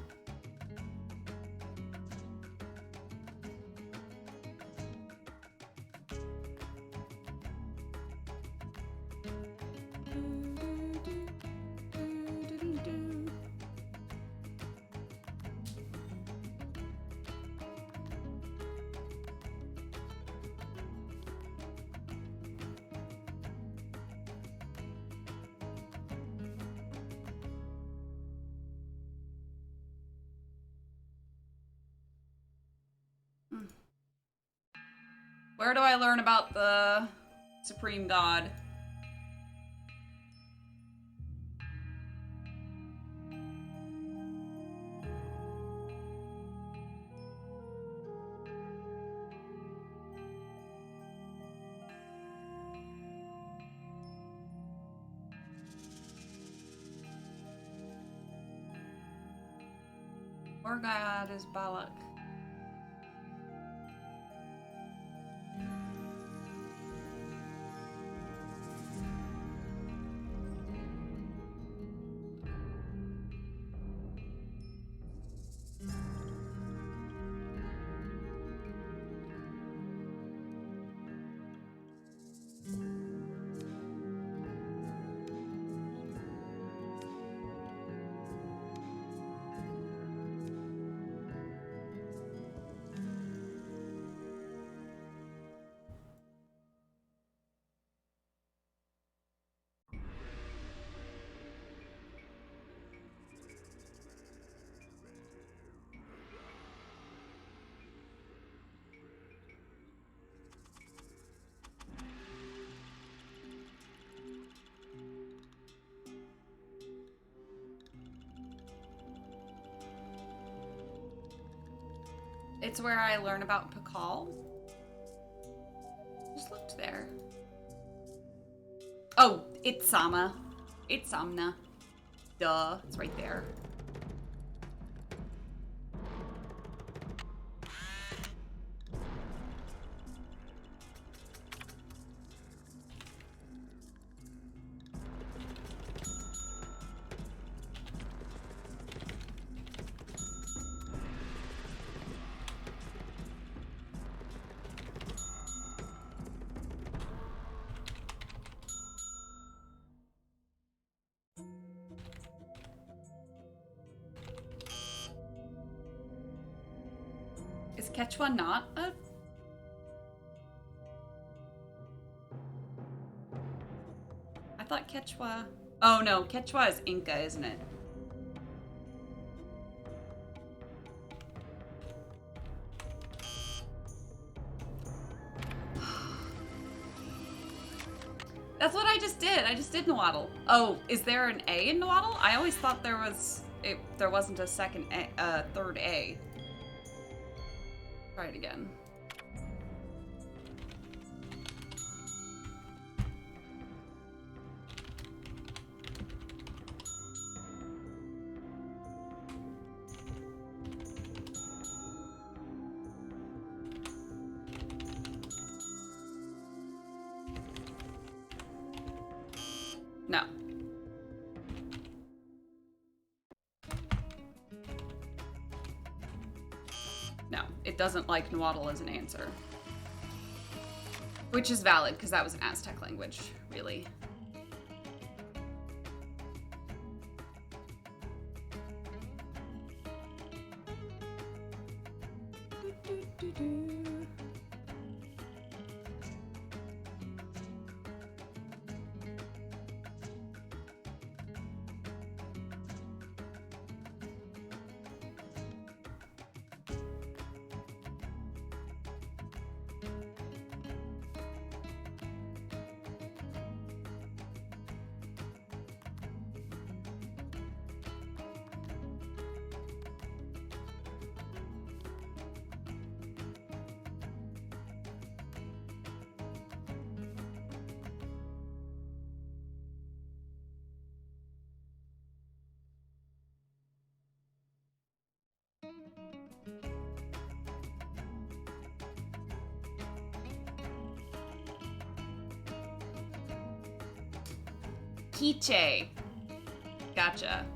Where do I learn about the Supreme God? Our God is Balak. It's where I learn about Pakal. Just looked there. Oh, it's Sama. It's Samna. Duh, it's right there. Is Quechua not a... I thought Quechua... Oh no, Quechua is Inca, isn't it? That's what I just did. I just did Nahuatl. Oh, is there an A in Nahuatl? I always thought there was... there wasn't a second A, third A. Try it again. No. No, it doesn't like Nahuatl as an answer. Which is valid, because that was an Aztec language, really. Quiche. Gotcha.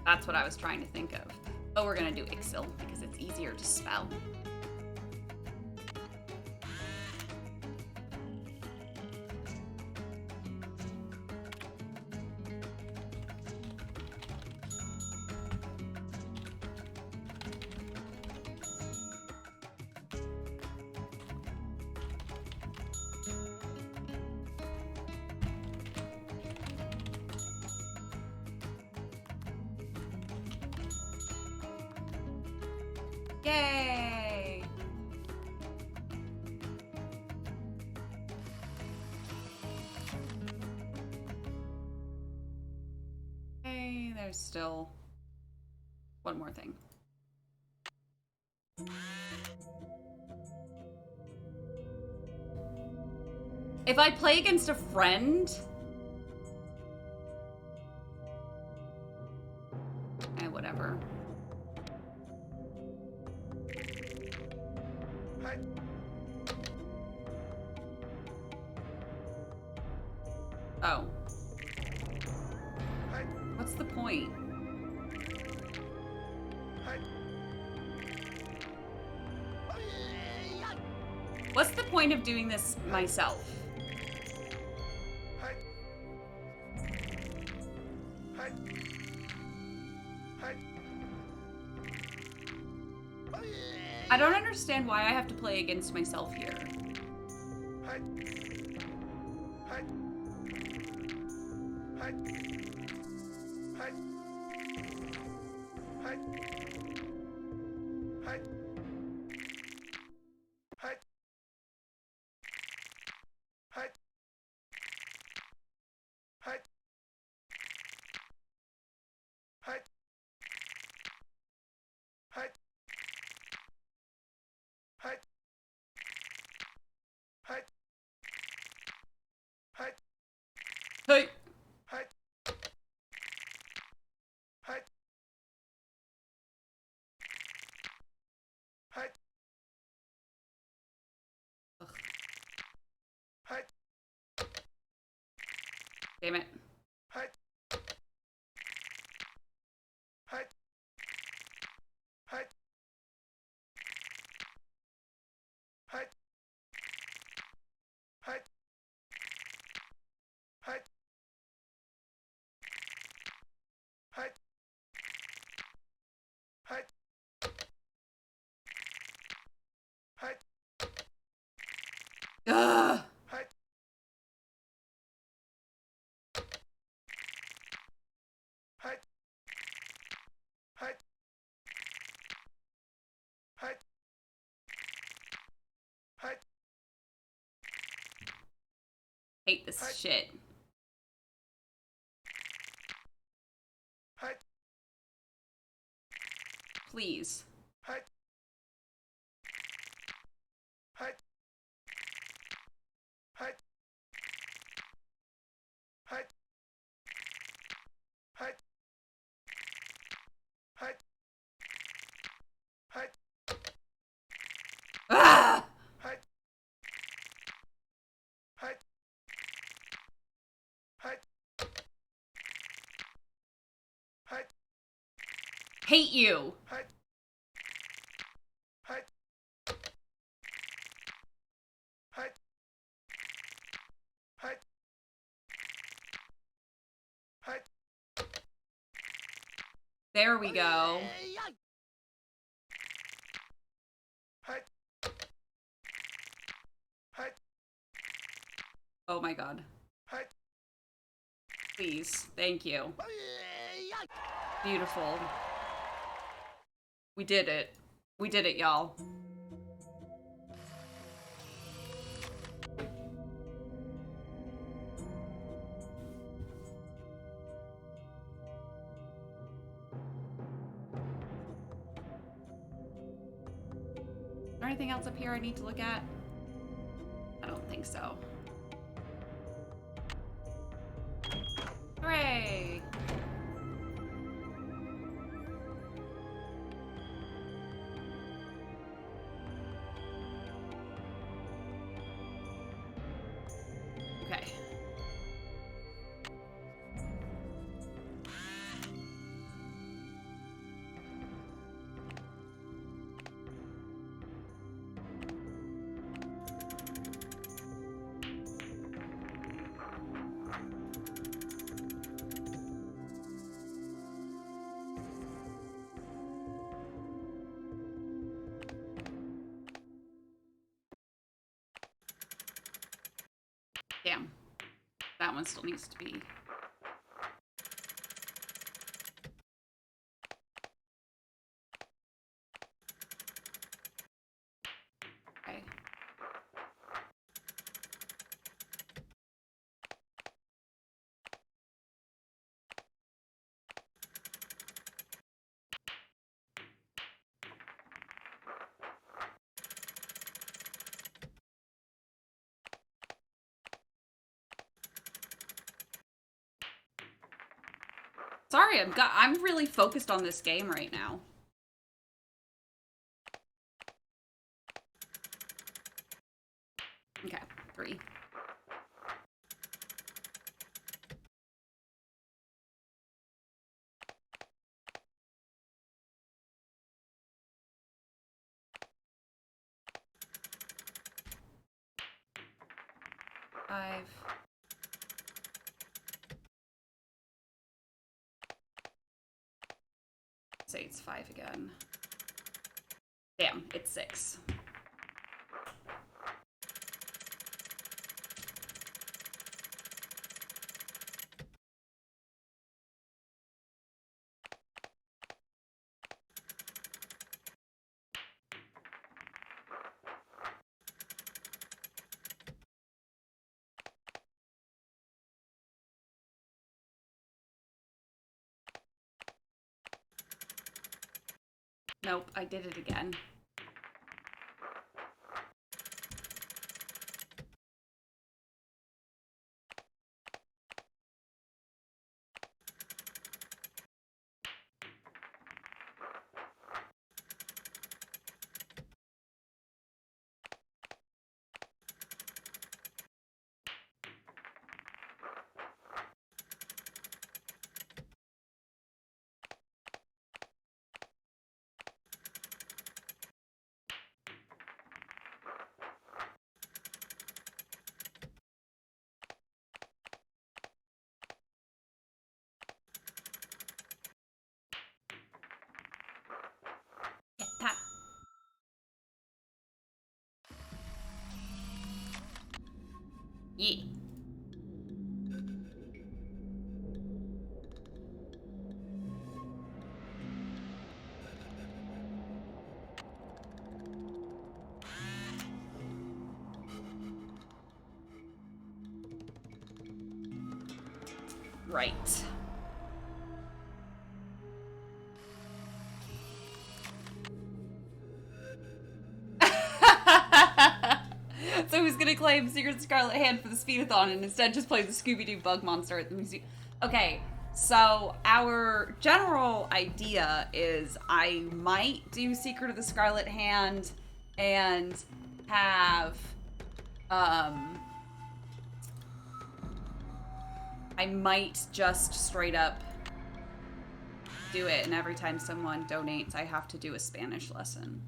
That's what I was trying to think of. But we're gonna do Ixil because it's easier to spell. Yay! there's still one more thing. If I play against a friend... whatever. Oh. What's the point? What's the point of doing this myself? I don't understand why I have to play against myself here. Hey. Damn it. Ugh. Hate this shit. Please. Ah! Hate you. There we go. Oh my god. Please. Thank you. Beautiful. We did it. We did it, y'all. Is there anything else up here I need to look at? I don't think so. Hooray! Okay. Damn. That one still needs to be. Okay. Sorry, I'm really focused on this game right now. Okay, 3. Five. Say it's 5 again. Damn, it's 6. Nope, I did it again. Yatta. Yeah. Right. So who's gonna claim Secret Scarlet Hand for the Speedathon and instead just play the Scooby-Doo bug monster at the museum? Okay, so our general idea is I might do Secret of the Scarlet Hand and have, I might just straight up do it, and every time someone donates, I have to do a Spanish lesson.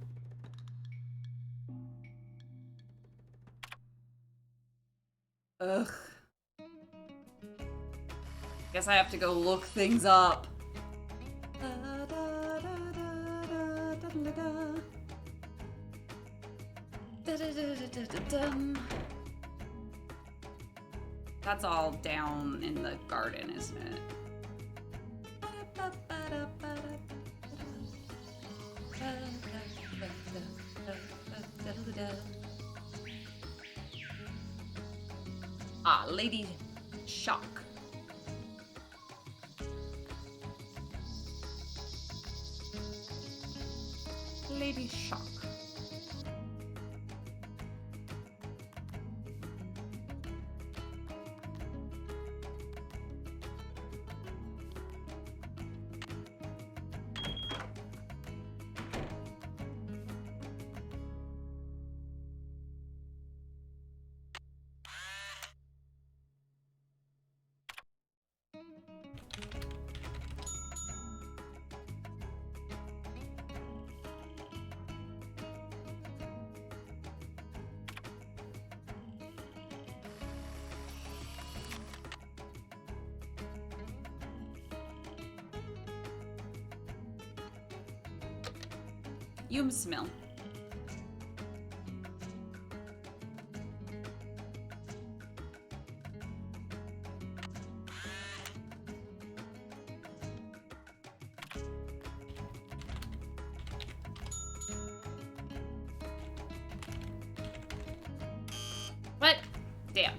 Ugh. Guess I have to go look things up. That's all down in the garden, isn't it? Ah, Lady Shock. Lady Shock. You smell. What? Damn.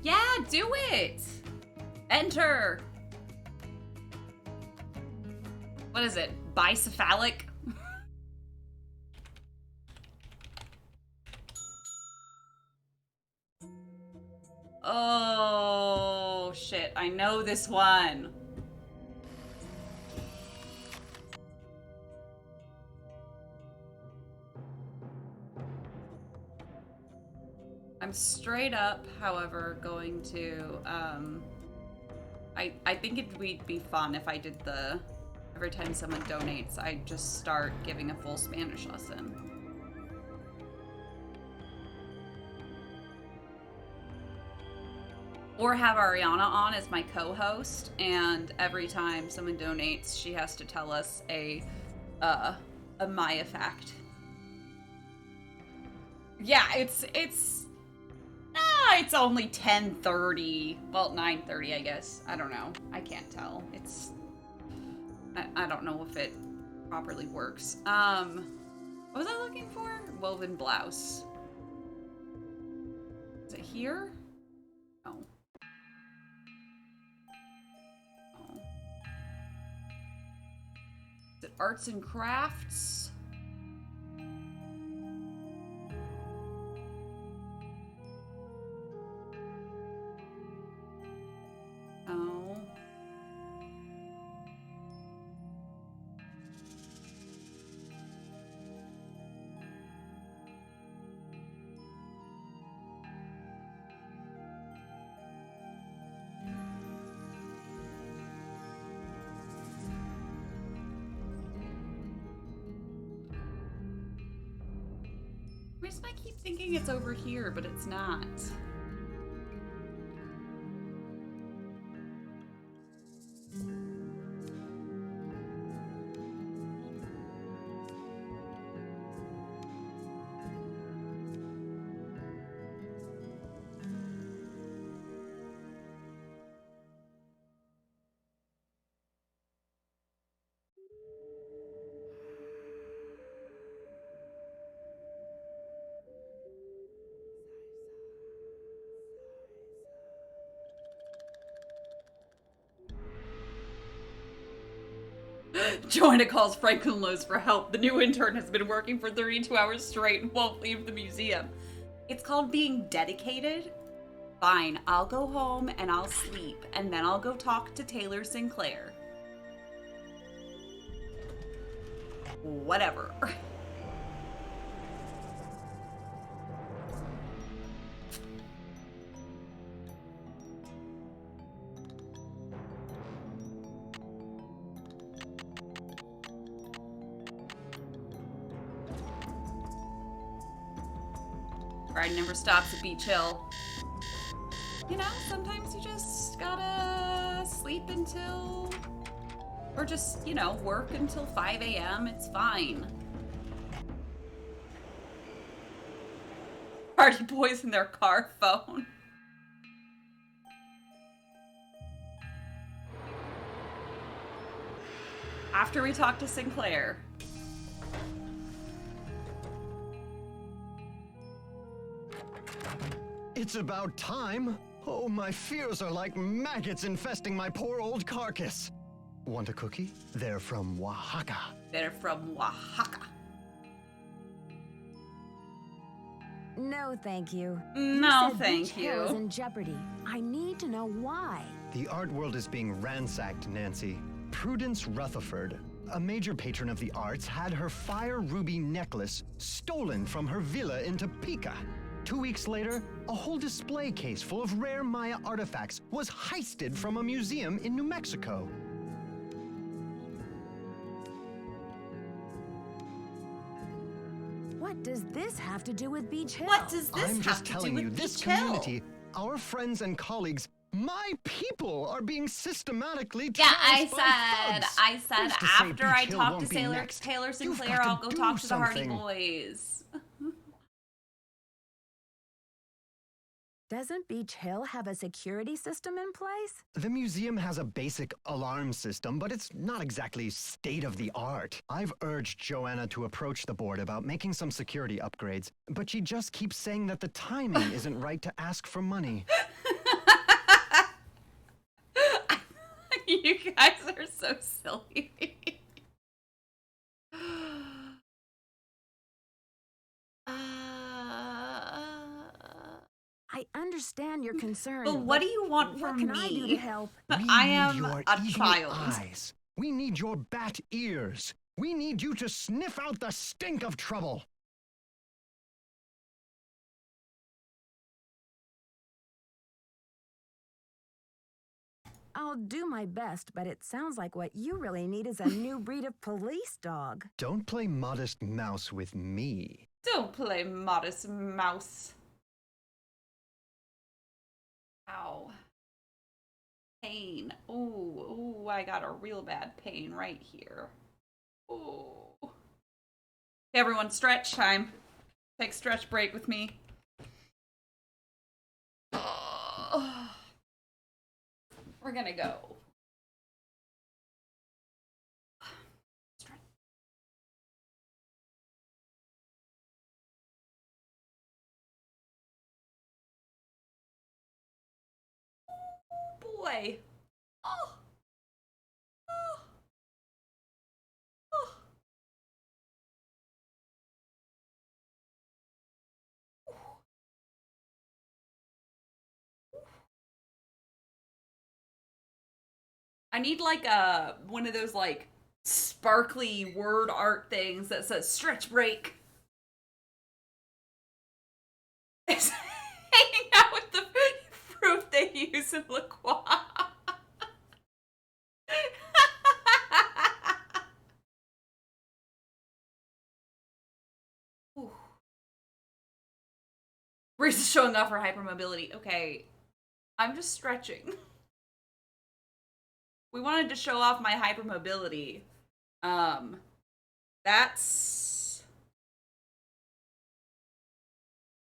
Yeah, do it! Enter! What is it? Bicephalic? Oh, shit. I know this one. I'm straight up, however, going to, I think it would be fun if I did the, every time someone donates, I just start giving a full Spanish lesson. Or have Ariana on as my co-host, and every time someone donates, she has to tell us a Maya fact. Yeah, it's only 10:30. Well, 9:30, I guess. I don't know. I can't tell. I don't know if it properly works. What was I looking for? Woven blouse. Is it here? No. Oh. Is it arts and crafts? Oh. Where's I keep thinking it's over here, but it's not. Joanna calls Franklin Lowe's for help. The new intern has been working for 32 hours straight and won't leave the museum. It's called being dedicated. Fine, I'll go home and I'll sleep, and then I'll go talk to Taylor Sinclair. Whatever. Ride never stops at Beach Hill. You know, sometimes you just gotta sleep until, or just, you know, work until 5 a.m. It's fine. Party boys in their car phone. After we talk to Sinclair. It's about time. Oh, my fears are like maggots infesting my poor old carcass. Want a cookie? They're from Oaxaca. They're from Oaxaca. No, thank you. No, You said thank Beach Hill is you. in jeopardy. I need to know why. The art world is being ransacked, Nancy. Prudence Rutherford, a major patron of the arts, had her fire ruby necklace stolen from her villa in Topeka. 2 weeks later, a whole display case full of rare Maya artifacts was heisted from a museum in New Mexico. What does this have to do with Beach Hill? What does this I'm have just to telling do you, with this Beach Hill? community, our friends and colleagues, my people are being systematically Yeah, terrorized by thugs. I said Who's to say after Beach I Hill talk won't to be Taylor next? You've Sinclair, got I'll go do talk to the Hardy something. Boys. Doesn't Beach Hill have a security system in place? The museum has a basic alarm system, but it's not exactly state-of-the-art. I've urged Joanna to approach the board about making some security upgrades, but she just keeps saying that the timing isn't right to ask for money. You guys are so silly. I understand understand your concern. But what do you want what from can me? I do to help? I am your a eagle child. eyes. We need your bat ears. We need you to sniff out the stink of trouble. I'll do my best, but it sounds like what you really need is a new breed of police dog. Don't play modest mouse with me. Don't play modest mouse. Ow. Pain. Ooh, I got a real bad pain right here. Ooh. Okay, everyone, stretch time. Take stretch break with me. We're gonna go. Stretch. Oh boy. Oh. Oh. Oh. I need like one of those like sparkly word art things that says stretch break. It's hanging out with the fruit they use in La Croix. Rissa's showing off her hypermobility. Okay, I'm just stretching. We wanted to show off my hypermobility. That's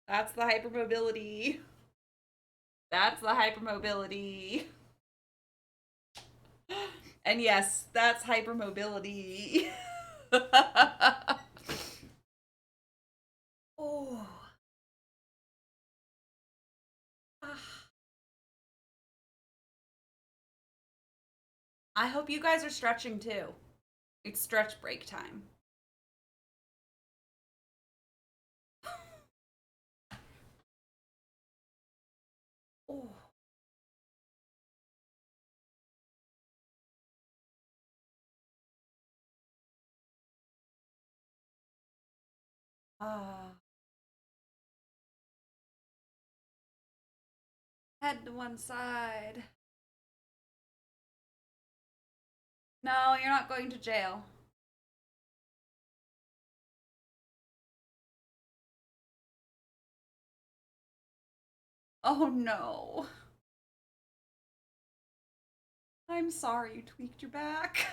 the hypermobility. That's the hypermobility. And yes, that's hypermobility. Oh. I hope you guys are stretching too. It's stretch break time. Oh. Head to one side. No, you're not going to jail. Oh no. I'm sorry you tweaked your back.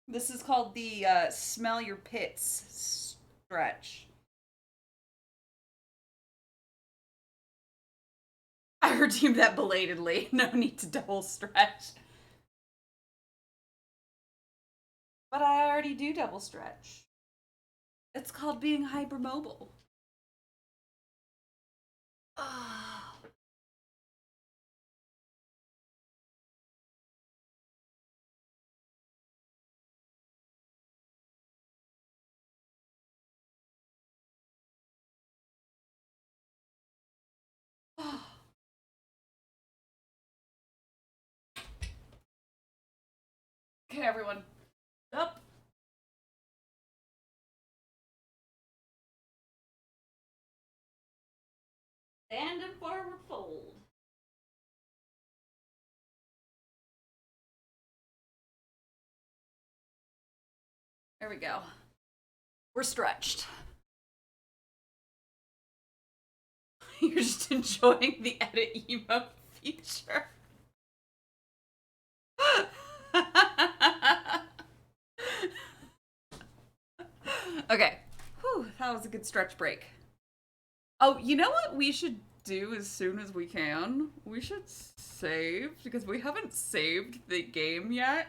This is called the smell your pits stretch. I redeemed that belatedly. No need to double stretch. But I already do double stretch. It's called being hypermobile. Oh. Okay, everyone. Up. Stand and forward fold. There we go. We're stretched. You're just enjoying the edit emote feature. Okay. Whew, that was a good stretch break. Oh, you know what we should do as soon as we can? We should save, because we haven't saved the game yet.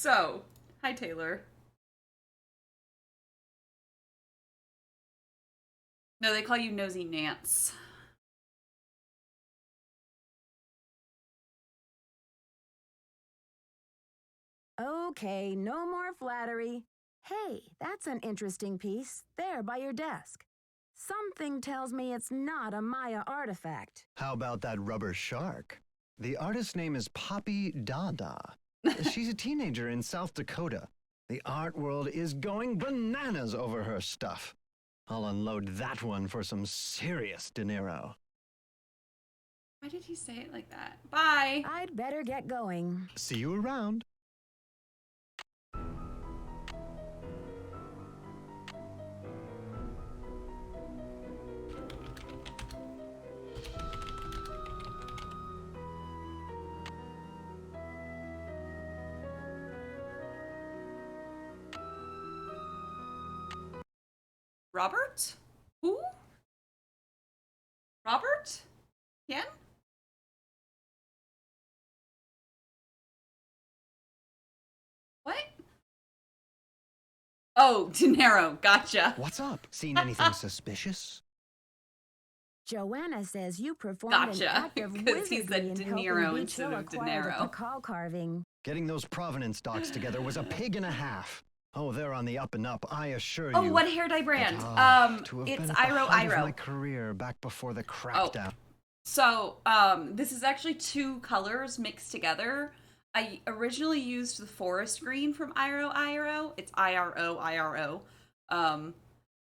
So, hi Taylor. No, they call you Nosy Nance. Okay, no more flattery. Hey, that's an interesting piece, there by your desk. Something tells me it's not a Maya artifact. How about that rubber shark? The artist's name is Poppy Dada. She's a teenager in South Dakota. The art world is going bananas over her stuff. I'll unload that one for some serious dinero. Why did he say it like that? Bye. I'd better get going. See you around. Robert? Who? Robert? Ken? What? Oh, dinero. Gotcha. What's up? Seen anything suspicious? Joanna says you performed Gotcha. an act of 'Cause he said wizardry in De helping Niro Beach instead Hill of acquire dinero. the Pakal carving. Getting those provenance docs together was a pig and a half. Oh, they're on the up and up, I assure you. Oh, what hair dye brand? To have It's been at the Iro height of Iro. my career back before the crackdown. So, this is actually two colors mixed together. I originally used the forest green from Iro Iro. It's IRO IRO.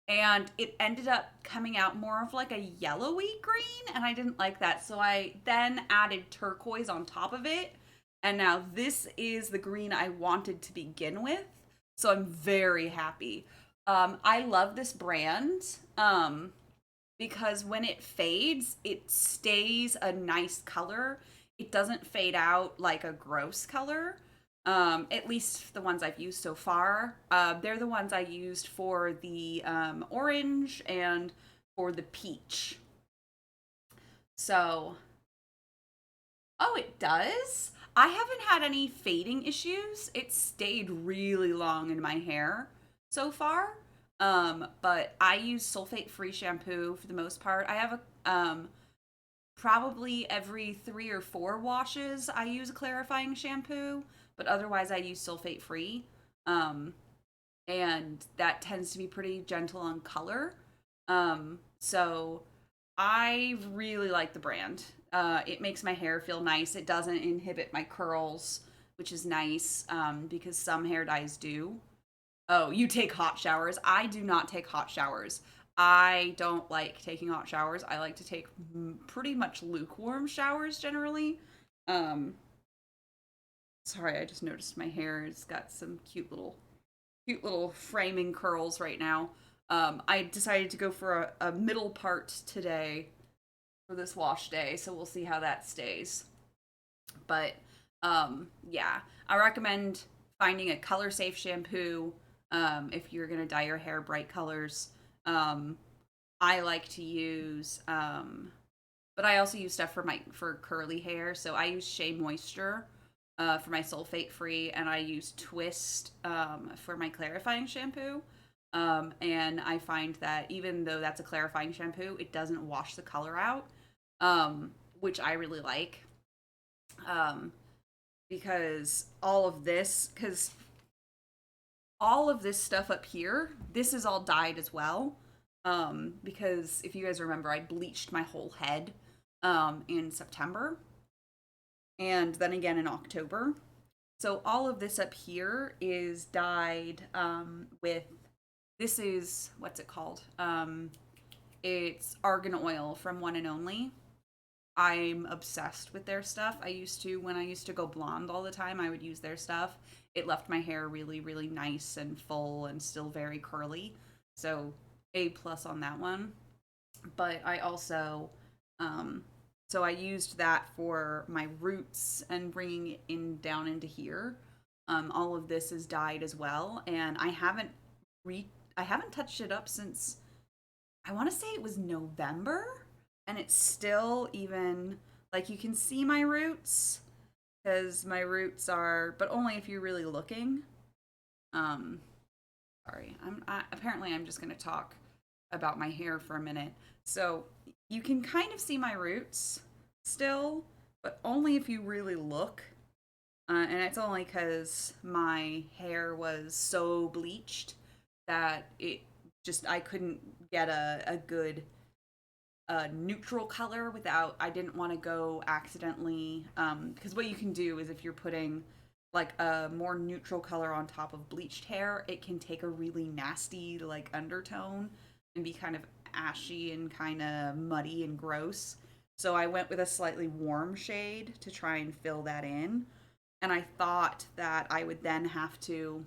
And it ended up coming out more of like a yellowy green, and I didn't like that. So I then added turquoise on top of it. And now this is the green I wanted to begin with. So I'm very happy. I love this brand. Because when it fades, it stays a nice color. It doesn't fade out like a gross color. At least the ones I've used so far. They're the ones I used for the orange and for the peach. So, oh, it does? I haven't had any fading issues. It stayed really long in my hair so far. But I use sulfate-free shampoo for the most part. I have a, probably every 3 or 4 washes I use a clarifying shampoo, but otherwise I use sulfate-free. And that tends to be pretty gentle on color. So I really like the brand. It makes my hair feel nice. It doesn't inhibit my curls, which is nice, because some hair dyes do. Oh, you take hot showers. I do not take hot showers. I don't like taking hot showers. I like to take pretty much lukewarm showers generally. Sorry, I just noticed my hair has got some cute little framing curls right now. I decided to go for a middle part today for this wash day, so we'll see how that stays. But yeah, I recommend finding a color safe shampoo. If you're gonna dye your hair bright colors. I like to use, but I also use stuff for curly hair. So I use Shea Moisture for my sulfate free, and I use Twist for my clarifying shampoo. And I find that even though that's a clarifying shampoo, it doesn't wash the color out, which I really like. Because all of this stuff up here, this is all dyed as well. Because if you guys remember, I bleached my whole head in September. And then again in October. So all of this up here is dyed with, this is, what's it called? It's argan oil from One and Only. I'm obsessed with their stuff. When I used to go blonde all the time, I would use their stuff. It left my hair really, really nice and full and still very curly. So A+ on that one. But I also, so I used that for my roots and bringing it down into here. All of this is dyed as well. And I haven't touched it up since, I want to say it was November. And it's still even, like, you can see my roots, because my roots are, but only if you're really looking. Sorry, apparently I'm just going to talk about my hair for a minute. So you can kind of see my roots still, but only if you really look. And it's only because my hair was so bleached that I couldn't get a good neutral color without, I didn't want to go accidentally, because what you can do is if you're putting like a more neutral color on top of bleached hair, it can take a really nasty like undertone and be kind of ashy and kind of muddy and gross. So I went with a slightly warm shade to try and fill that in. And I thought that I would then have to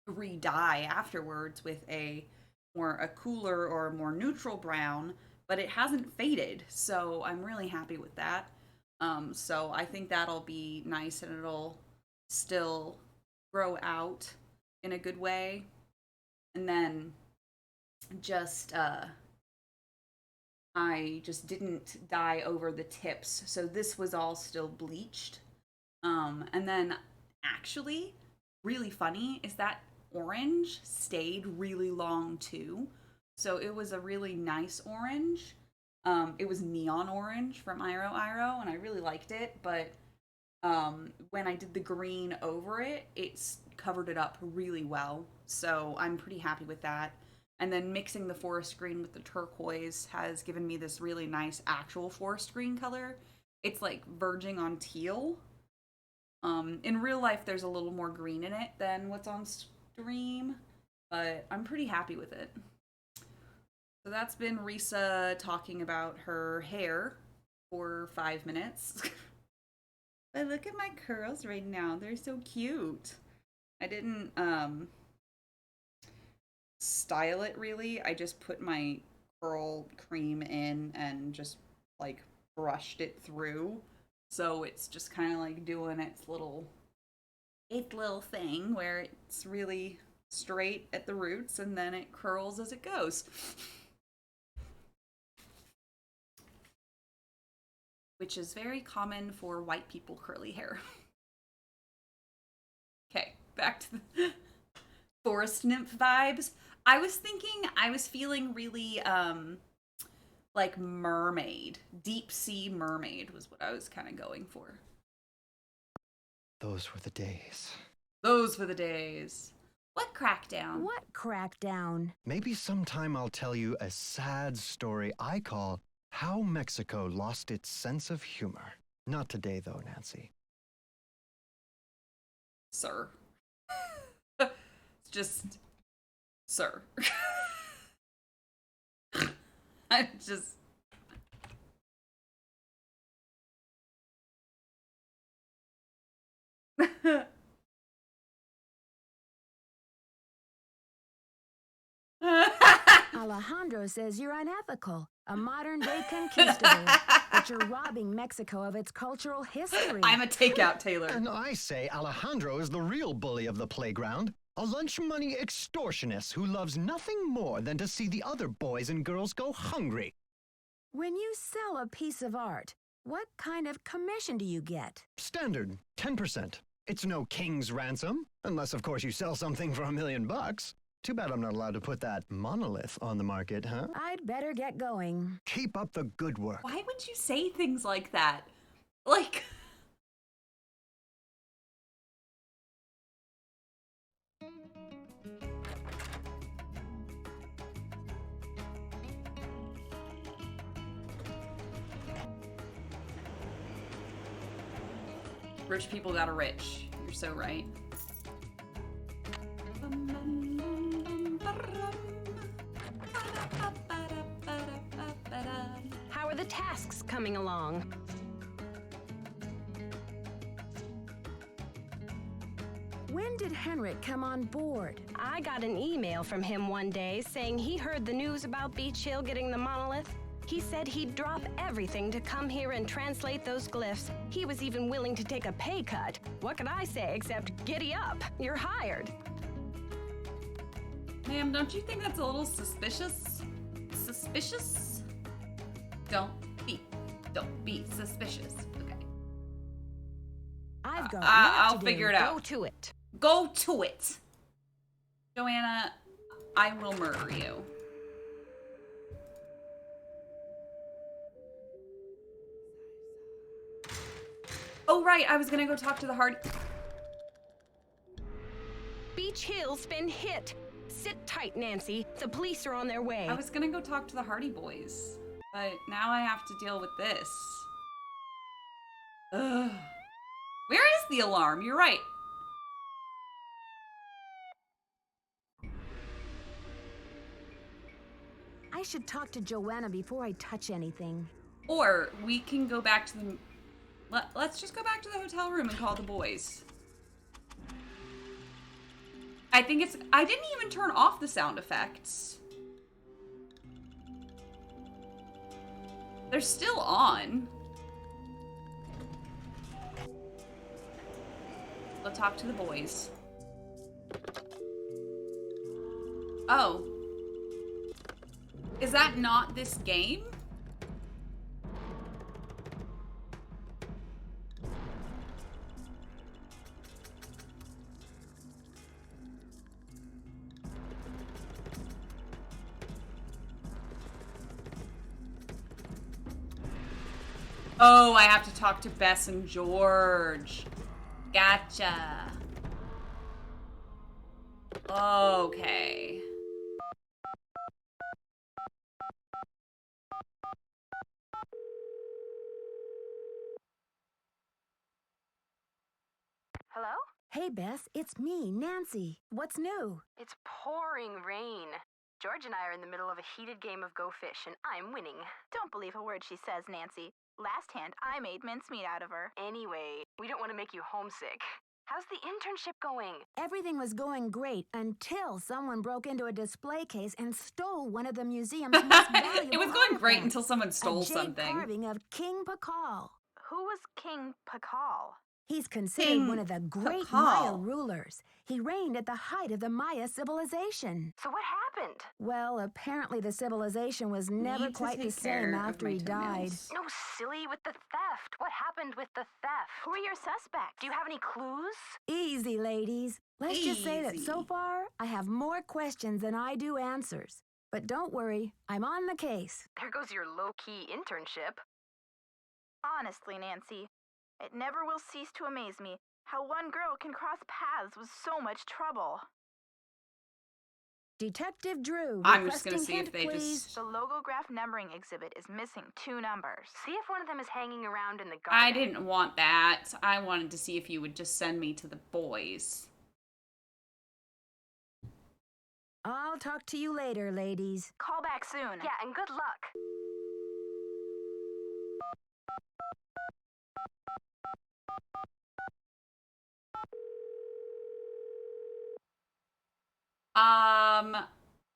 re-dye afterwards with a cooler or a more neutral brown, but it hasn't faded, so I'm really happy with that. So I think that'll be nice, and it'll still grow out in a good way. And then just I just didn't dye over the tips, so this was all still bleached. And then actually, really funny is that orange stayed really long too. So it was a really nice orange. It was neon orange from Iro, and I really liked it, but when I did the green over it, it's covered it up really well. So I'm pretty happy with that. And then mixing the forest green with the turquoise has given me this really nice actual forest green color. It's like verging on teal. In real life, there's a little more green in it than what's on stream, but I'm pretty happy with it. So that's been Rissa talking about her hair for 5 minutes. But look at my curls right now. They're so cute. I didn't style it really. I just put my curl cream in and just like brushed it through. So it's just kind of like doing its little thing where it's really straight at the roots and then it curls as it goes. Which is very common for white people curly hair. Okay, back to the forest nymph vibes. I was feeling really like mermaid, deep sea mermaid was what I was kind of going for. Those were the days. Those were the days. What crackdown? What crackdown? Maybe sometime I'll tell you a sad story I call How Mexico Lost Its Sense of Humor. Not today, though, Nancy. Sir. It's just, sir. I'm just... Alejandro says you're unethical, a modern-day conquistador, that you're robbing Mexico of its cultural history. I'm a takeout Taylor. And I say Alejandro is the real bully of the playground, a lunch money extortionist who loves nothing more than to see the other boys and girls go hungry. When you sell a piece of art, what kind of commission do you get? Standard, 10%. It's no king's ransom, unless of course you sell something for $1 million. Too bad I'm not allowed to put that monolith on the market, huh? I'd better get going. Keep up the good work. Why would you say things like that? Like... Rich people got rich. You're so right. How are the tasks coming along? When did Henrik come on board? I got an email from him one day saying he heard the news about Beach Hill getting the monolith. He said he'd drop everything to come here and translate those glyphs. He was even willing to take a pay cut. What could I say except giddy up? You're hired. Ma'am, don't you think that's a little suspicious? Suspicious? Don't be suspicious. Okay. got work to do. figure it Go out. to it. Go to it. Joanna, I will murder you. Oh, right. I was going to go talk to the Hardy. Beach Hill's been hit. Sit tight, Nancy. The police are on their way. I was going to go talk to the Hardy Boys, but now I have to deal with this. Ugh. Where is the alarm? You're right. I should talk to Joanna before I touch anything. Or we can go back to the... Let's just go back to the hotel room and call the boys. I think it's... I didn't even turn off the sound effects. They're still on. Let's talk to the boys. Oh. Is that not this game? Oh, I have to talk to Bess and George. Gotcha. Okay. Hello? Hey, Bess, it's me, Nancy. What's new? It's pouring rain. George and I are in the middle of a heated game of Go Fish, and I'm winning. Don't believe a word she says, Nancy. Last hand, I made mincemeat out of her. Anyway, we don't want to make you homesick. How's the internship going? Everything was going great until someone broke into a display case and stole one of the museum's most valuable It was going great artifacts, until someone stole a jade something. carving of King Pakal. Who was King Pakal? He's considered King one of the great Pakal. Maya rulers. He reigned at the height of the Maya civilization. So what happened? Well, apparently the civilization was never Need to quite the take care same of after my he died. toenails. No, silly, with the theft. What happened with the theft? Who are your suspects? Do you have any clues? Easy, ladies. Let's just say that so Easy. far, I have more questions than I do answers. But don't worry, I'm on the case. There goes your low-key internship. Honestly, Nancy, it never will cease to amaze me how one girl can cross paths with so much trouble. Detective Drew, I'm just gonna requesting see if hint, they please. just... The logograph numbering exhibit is missing 2 numbers. See if one of them is hanging around in the garden. I didn't want that. I wanted to see if you would just send me to the boys. I'll talk to you later, ladies. Call back soon. Yeah, and good luck.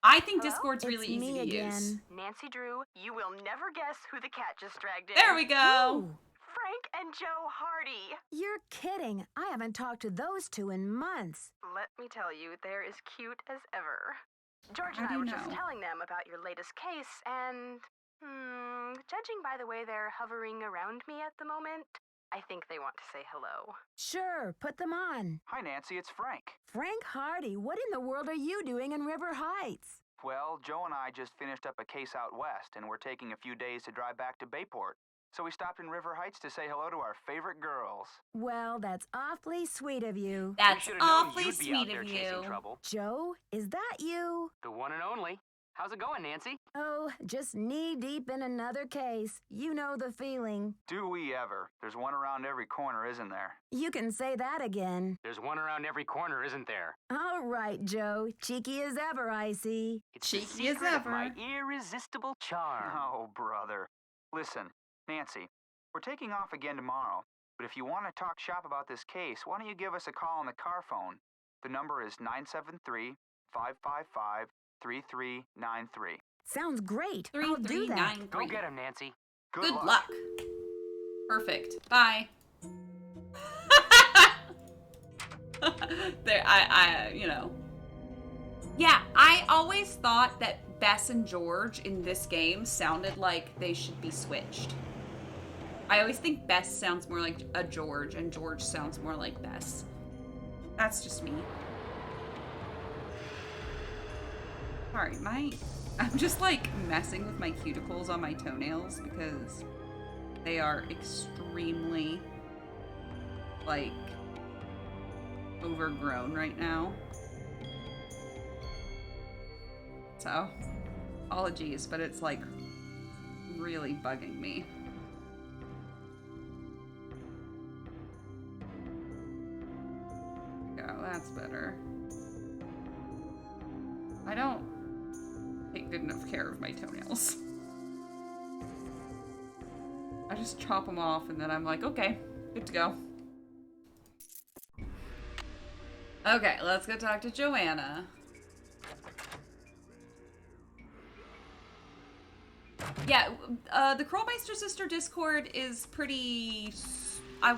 I think Hello? Discord's It's really easy me to again. use. Nancy Drew, you will never guess who the cat just dragged in. There we go. Ooh, Frank and Joe Hardy. you're kidding. I haven't talked to those two in months. Let me tell you, they're as cute as ever. George How and do I you were just know? telling them about your latest case, and judging by the way they're hovering around me at the moment, I think they want to say hello. Sure, put them on. Hi, Nancy, it's Frank. Frank Hardy, what in the world are you doing in River Heights? Well, Joe and I just finished up a case out west, and we're taking a few days to drive back to Bayport. So we stopped in River Heights to say hello to our favorite girls. Well, that's awfully sweet of you. That's should've known awfully you'd be out sweet there of chasing you. trouble. Joe, is that you? The one and only. How's it going, Nancy? Oh, just knee-deep in another case. You know the feeling. Do we ever? There's one around every corner, isn't there? You can say that again. There's one around every corner, isn't there? All right, Joe. Cheeky as ever, I see. It's the Cheeky as secret of ever. my irresistible charm. Oh, brother. Listen, Nancy, we're taking off again tomorrow, but if you want to talk shop about this case, why don't you give us a call on the car phone? The number is 973-555-3393. Sounds great. I'll do that. 3393. Go get him, Nancy. Good luck. Perfect. Bye. There, you know. Yeah, I always thought that Bess and George in this game sounded like they should be switched. I always think Bess sounds more like a George, and George sounds more like Bess. That's just me. Sorry, I'm just like messing with my cuticles on my toenails because they are extremely like overgrown right now. So, apologies, but it's like really bugging me. Yeah, that's better. I don't take good enough care of my toenails. I just chop them off and then I'm like, okay, good to go. Okay, let's go talk to Joanna. Yeah, the Curlmeister Sister Discord is pretty... I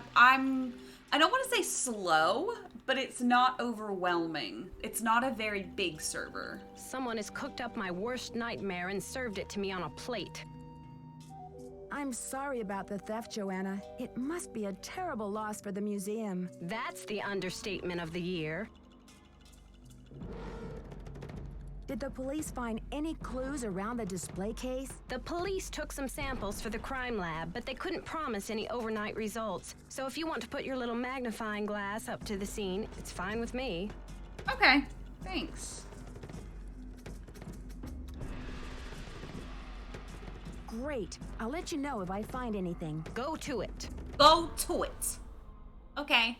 don't want to say slow, but it's not overwhelming. It's not a very big server. Someone has cooked up my worst nightmare and served it to me on a plate. I'm sorry about the theft, Joanna. It must be a terrible loss for the museum. That's the understatement of the year. Did the police find any clues around the display case? The police took some samples for the crime lab, but they couldn't promise any overnight results. So if you want to put your little magnifying glass up to the scene, it's fine with me. Okay, thanks. Great. I'll let you know if I find anything. Go to it. Go to it. Okay.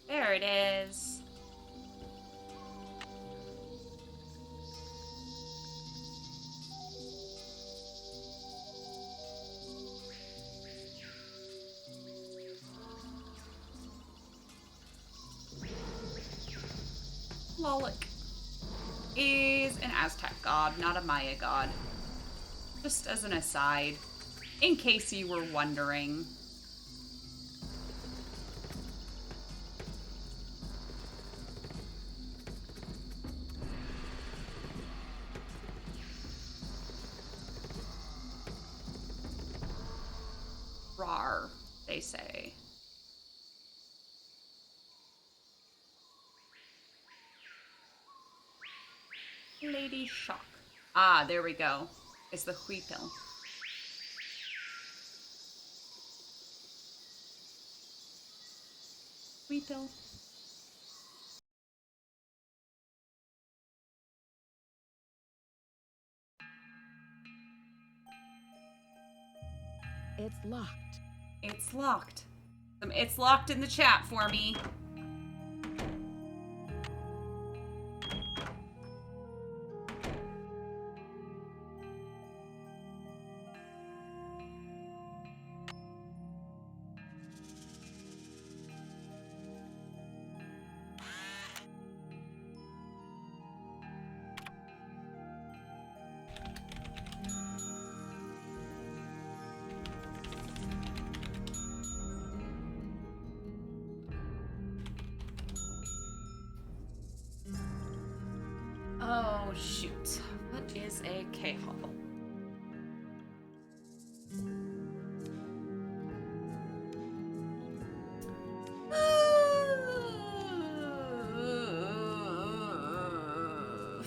There it is. Lolek is an Aztec god, not a Maya god. Just as an aside, in case you were wondering. Rar, they say. Lady Shock. Ah, there we go. It's the Huipil. Huipil. It's locked. It's locked. It's locked in the chat for me. Oh, shoot. What is a K-hole?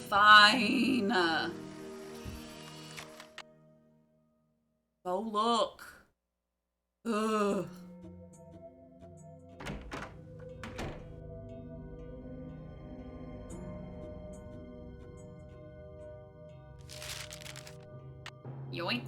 Fine. Go look. Ugh. Yoink.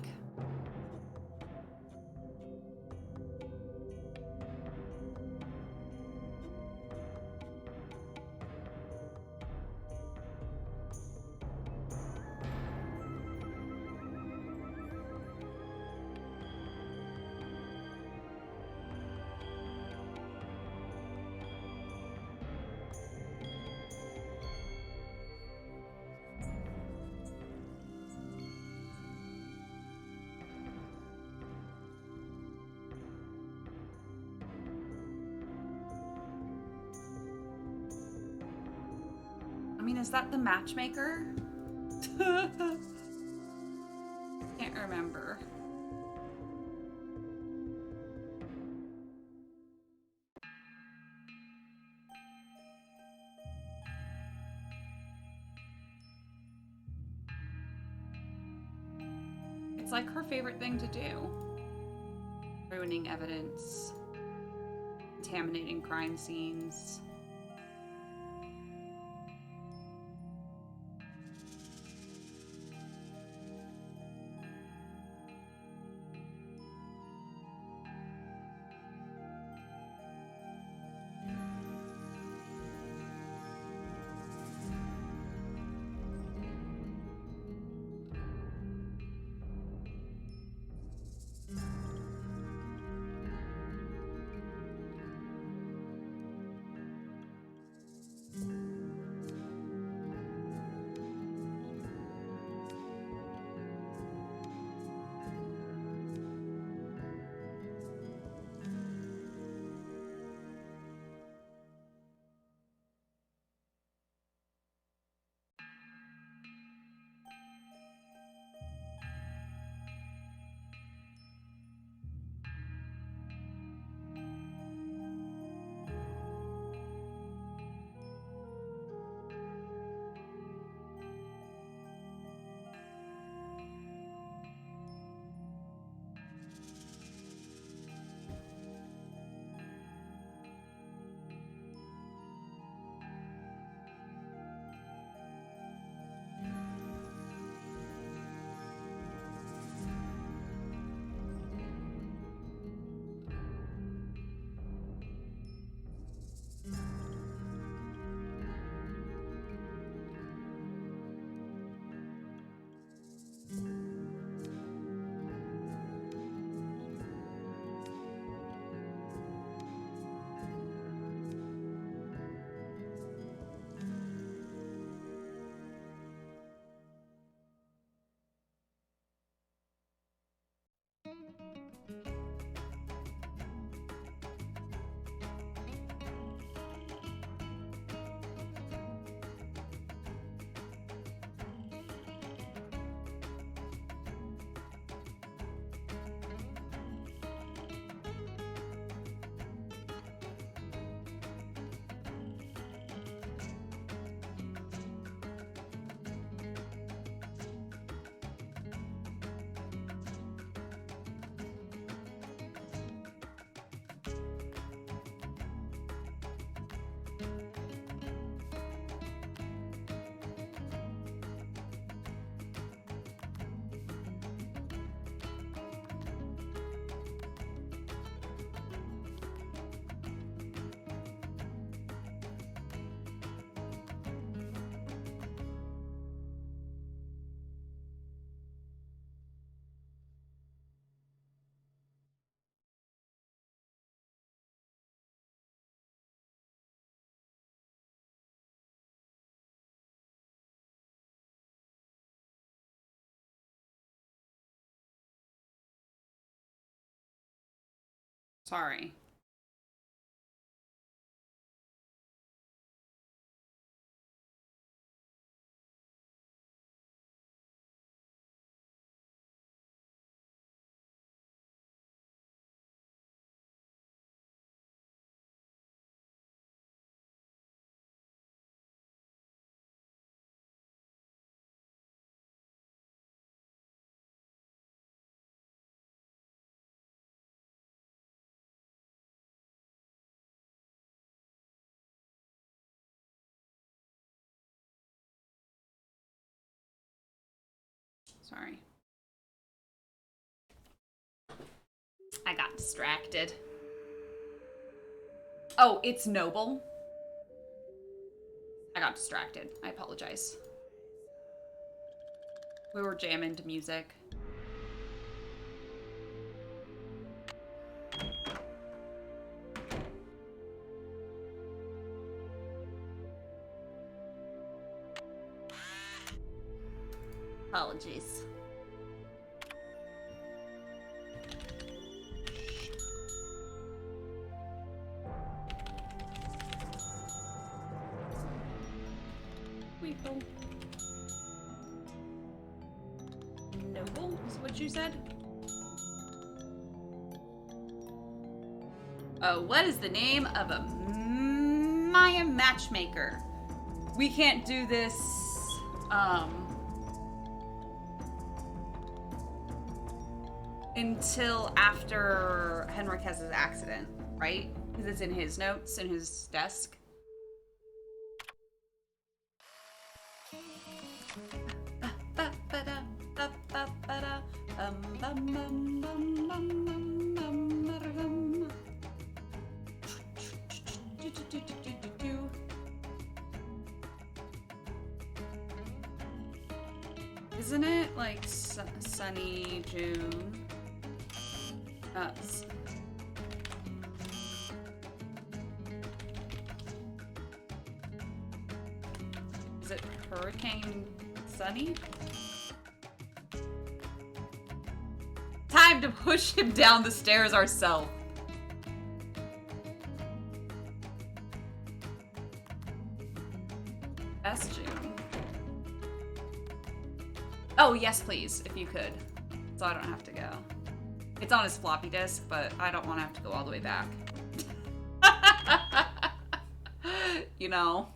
mean, is that the matchmaker? Can't remember. It's like her favorite thing to do. Ruining evidence, contaminating crime scenes. Sorry. Sorry. I got distracted. Oh, it's Noble. I got distracted. I apologize. We were jamming to music. Apologies. Weeple. Noble is what you said? Oh, what is the name of a Maya matchmaker? We can't do this, until after Henrik has his accident, right? Because it's in his notes, in his desk. Isn't it like sunny June? Is it Hurricane Sunny? Time to push him down the stairs ourselves. That's June. Oh, yes, please, if you could. So I don't have to go. It's on his floppy disk, but I don't want to have to go all the way back. You know?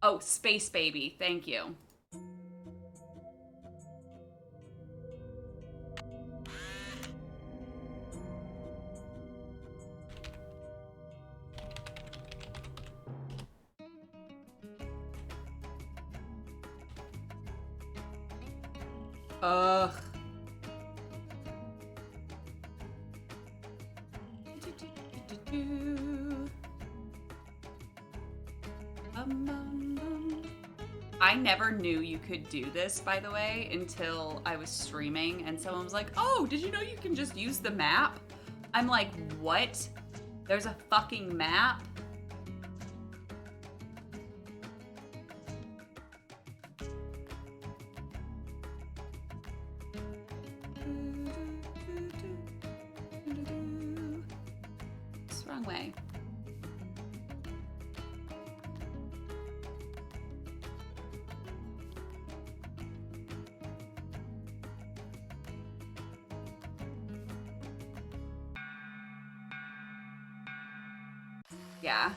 Oh, Space Baby. Thank you. Ugh. I never knew you could do this, by the way, until I was streaming and someone was like, oh, did you know you can just use the map? I'm like, what? There's a fucking map? It's the wrong way. Yeah.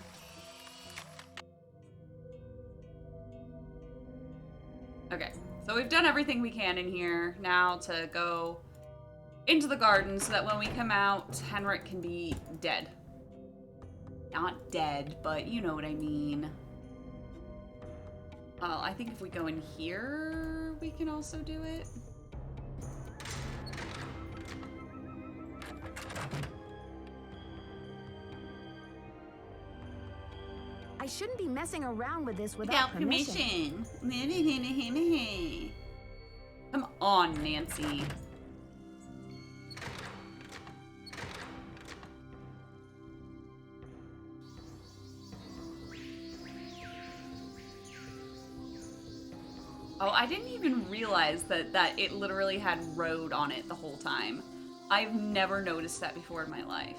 Okay, so we've done everything we can in here. Now to go into the garden so that when we come out, Henrik can be dead. Not dead, but you know what I mean. I think if we go in here, we can also do it. I shouldn't be messing around with this without permission. Come on, Nancy. Oh, I didn't even realize that it literally had road on it the whole time. I've never noticed that before in my life.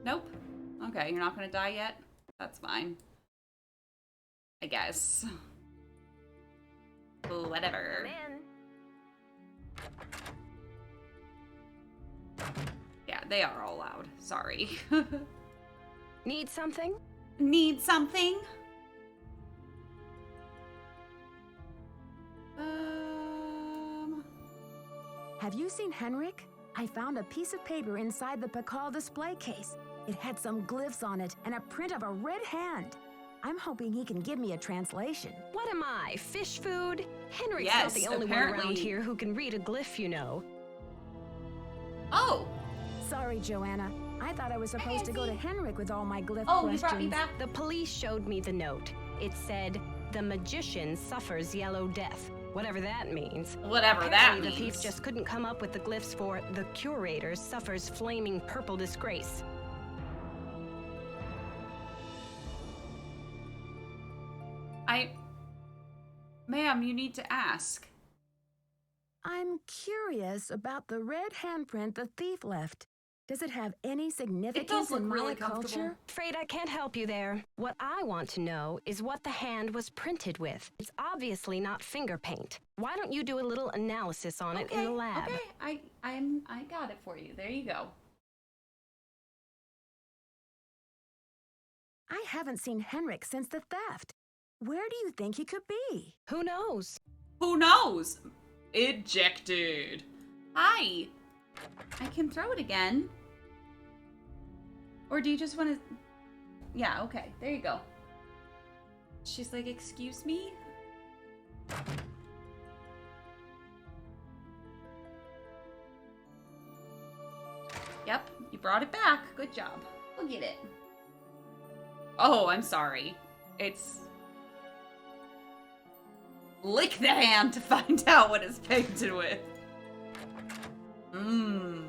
Nope. Okay, you're not gonna die yet? That's fine. I guess. Whatever. Yeah, they are all loud. Sorry. Need something? Need something? Have you seen Henrik? I found a piece of paper inside the Pakal display case. It had some glyphs on it and a print of a red hand. I'm hoping he can give me a translation. What am I, fish food? Henrik's Yes, not the only one around here who can read a glyph, you know. Oh! Sorry, Joanna. I thought I was supposed to go to Henrik with all my glyph Oh, questions. you brought me back? The police showed me the note. It said, the magician suffers yellow death. Whatever that means. Whatever that Apparently, means. the thief just couldn't come up with the glyphs for the curator suffers flaming purple disgrace. Ma'am, you need to ask. I'm curious about the red handprint the thief left. Does it have any It significance does look in really Maya comfortable. culture? Afraid I can't help you there. What I want to know is what the hand was printed with. It's obviously not finger paint. Why don't you do a little analysis on it in the lab? Okay, I got it for you. There you go. I haven't seen Henrik since the theft. Where do you think he could be? Who knows? Who knows? Ejected. Hi. I can throw it again. Or do you just want to... Yeah, okay. There you go. She's like, excuse me? Yep, you brought it back. Good job. We'll get it. Oh, I'm sorry. It's... Lick the hand to find out what it's painted with. Mmm.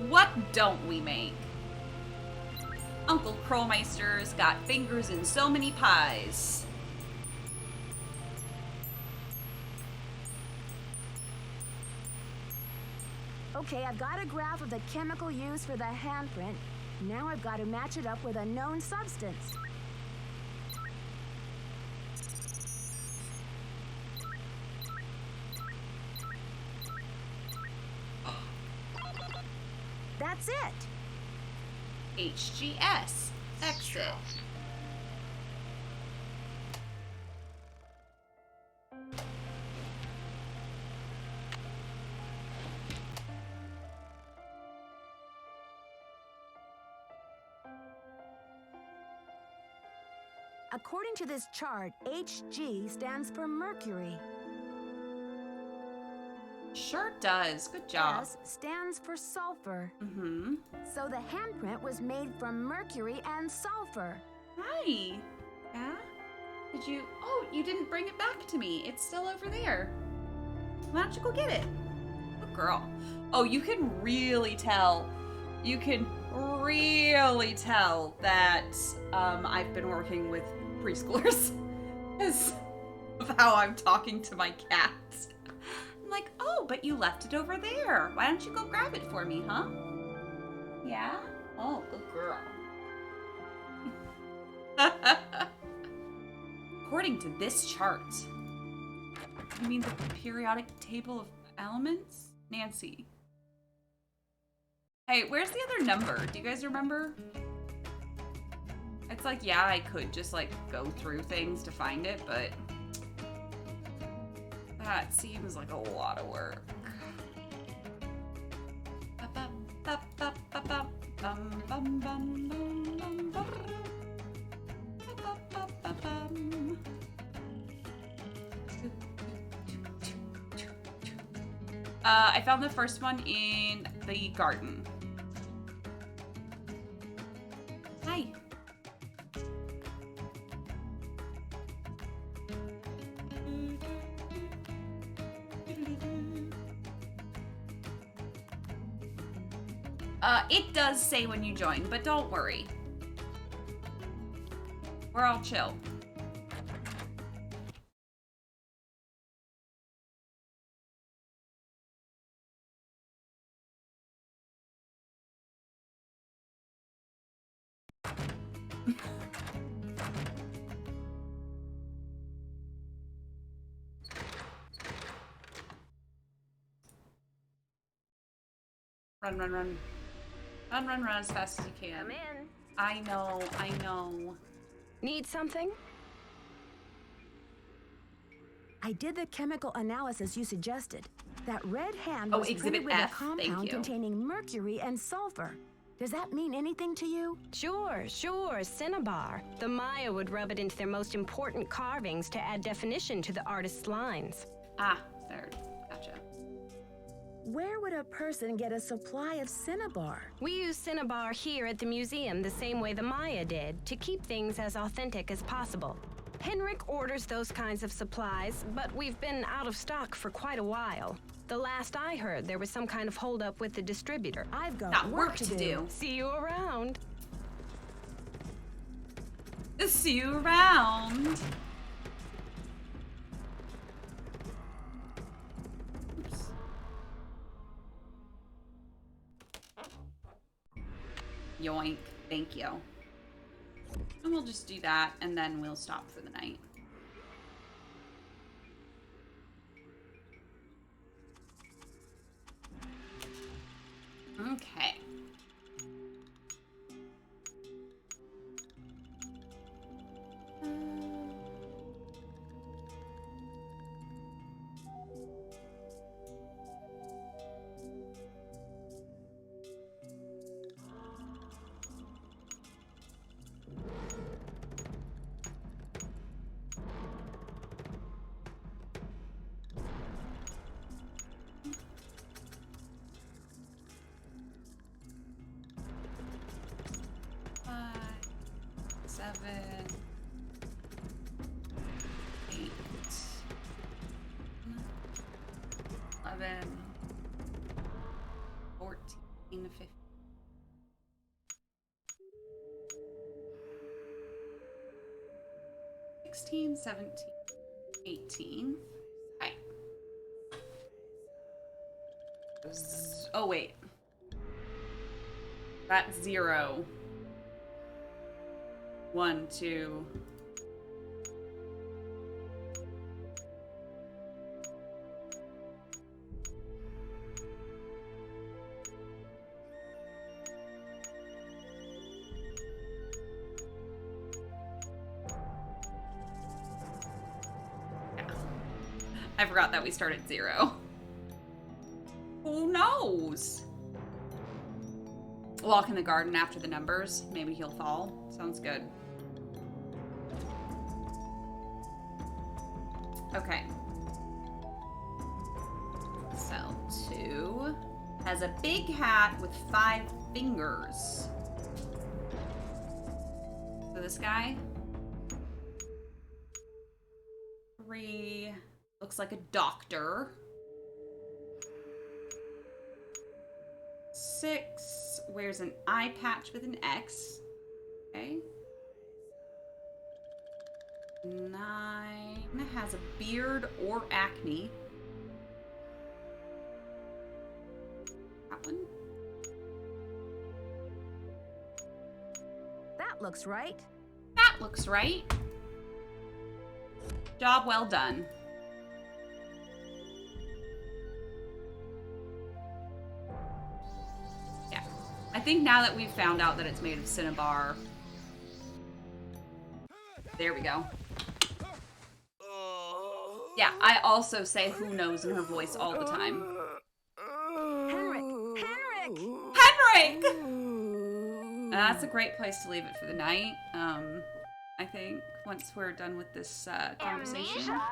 What don't we make? Uncle Krolmeister's got fingers in so many pies. Okay, I've got a graph of the chemical used for the handprint. Now I've got to match it up with a known substance. That's it. HGS. Exit. According to this chart, HG stands for mercury. Sure does. Good job. S stands for sulfur. Mm-hmm. So the handprint was made from mercury and sulfur. Hi. Yeah? Did you... Oh, you didn't bring it back to me. It's still over there. Why don't you go get it? Good girl. Oh, you can really tell. You can really tell that I've been working with preschoolers because of how I'm talking to my cat. I'm like, oh, but you left it over there. Why don't you go grab it for me, huh? Yeah? Oh, good girl. According to this chart. You mean the periodic table of elements? Nancy. Hey, where's the other number? Do you guys remember? It's like, yeah, I could just like go through things to find it, but that seems like a lot of work. I found the first one in the garden. Hi. It does say when you join, but don't worry. We're all chill. Run, run, run. Run, run, run as fast as you can. Come in. I know, I know. Need something? I did the chemical analysis you suggested. That red hand Oh, was Exhibit printed with F, a thank compound you. containing mercury and sulfur. Does that mean anything to you? Sure, cinnabar. The Maya would rub it into their most important carvings to add definition to the artist's lines. Ah, there. Gotcha. Where would a person get a supply of cinnabar? We use cinnabar here at the museum the same way the Maya did, to keep things as authentic as possible. Henrik orders those kinds of supplies, but we've been out of stock for quite a while. The last I heard, there was some kind of holdup with the distributor. I've got work to do. See you around. See you around. Oops. Yoink. Thank you. And we'll just do that, and then we'll stop for the night. Okay. Seven, 8, 11, 14, 15. 16, 17, 18. Okay. Oh, wait. That's 0. 1, 2. Yeah. I forgot that we start at 0. Who knows? Walk in the garden after the numbers. Maybe he'll fall. Sounds good. Okay. So 2 has a big hat with 5 fingers. So this guy. 3 looks like a doctor. 6 wears an eye patch with an X. Okay. 9 has a beard or acne. That one. That looks right. That looks right. Job well done. Yeah. I think now that we've found out that it's made of cinnabar. There we go. Yeah, I also say who knows in her voice all the time. Henrik! Henrik! Henrik! That's a great place to leave it for the night. I think once we're done with this conversation. Amnesia?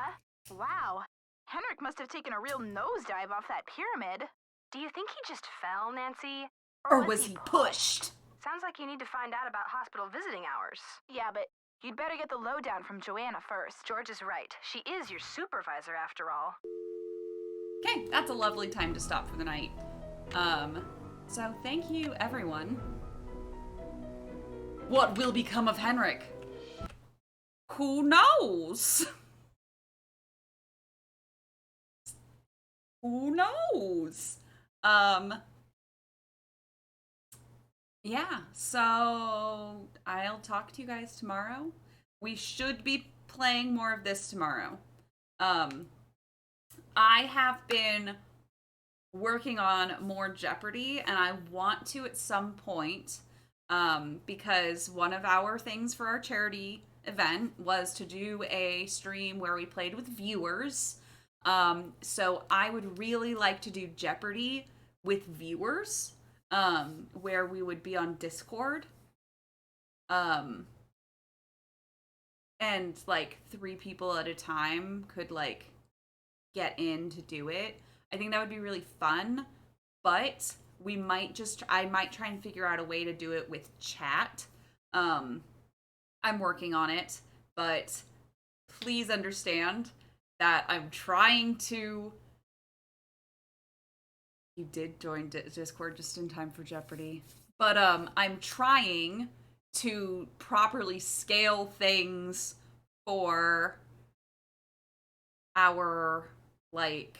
Wow. Henrik must have taken a real nosedive off that pyramid. Do you think he just fell, Nancy? Or was he pushed? Sounds like you need to find out about hospital visiting hours. Yeah, but you'd better get the lowdown from Joanna first. George is right. She is your supervisor after all. Okay, that's a lovely time to stop for the night. So thank you, everyone. What will become of Henrik? Who knows? Who knows? Yeah, so I'll talk to you guys tomorrow. We should be playing more of this tomorrow. I have been working on more Jeopardy, and I want to at some point, because one of our things for our charity event was to do a stream where we played with viewers. So I would really like to do Jeopardy with viewers, where we would be on Discord. And like 3 people at a time could like get in to do it. I think that would be really fun, but I might try and figure out a way to do it with chat. I'm working on it, but please understand that I'm trying to... You did join Discord just in time for Jeopardy. But I'm trying to properly scale things for our, like...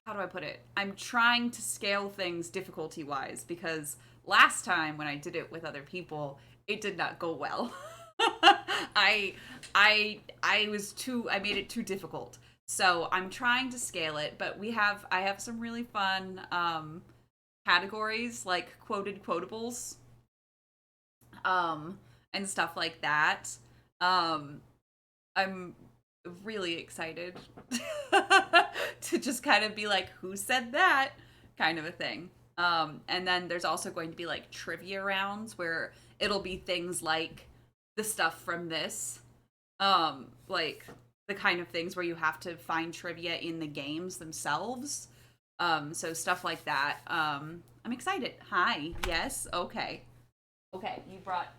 How do I put it? I'm trying to scale things difficulty-wise, because last time when I did it with other people, it did not go well. I made it too difficult. So I'm trying to scale it, but I have some really fun categories like quoted quotables and stuff like that. I'm really excited to just kind of be like, who said that, kind of a thing. And then there's also going to be like trivia rounds where it'll be things like the stuff from this, like the kind of things where you have to find trivia in the games themselves. So stuff like that. I'm excited. Hi. Yes. Okay. Okay.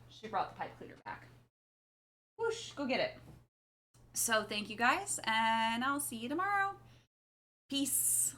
She brought the pipe cleaner back. Whoosh. Go get it. So thank you guys, and I'll see you tomorrow. Peace.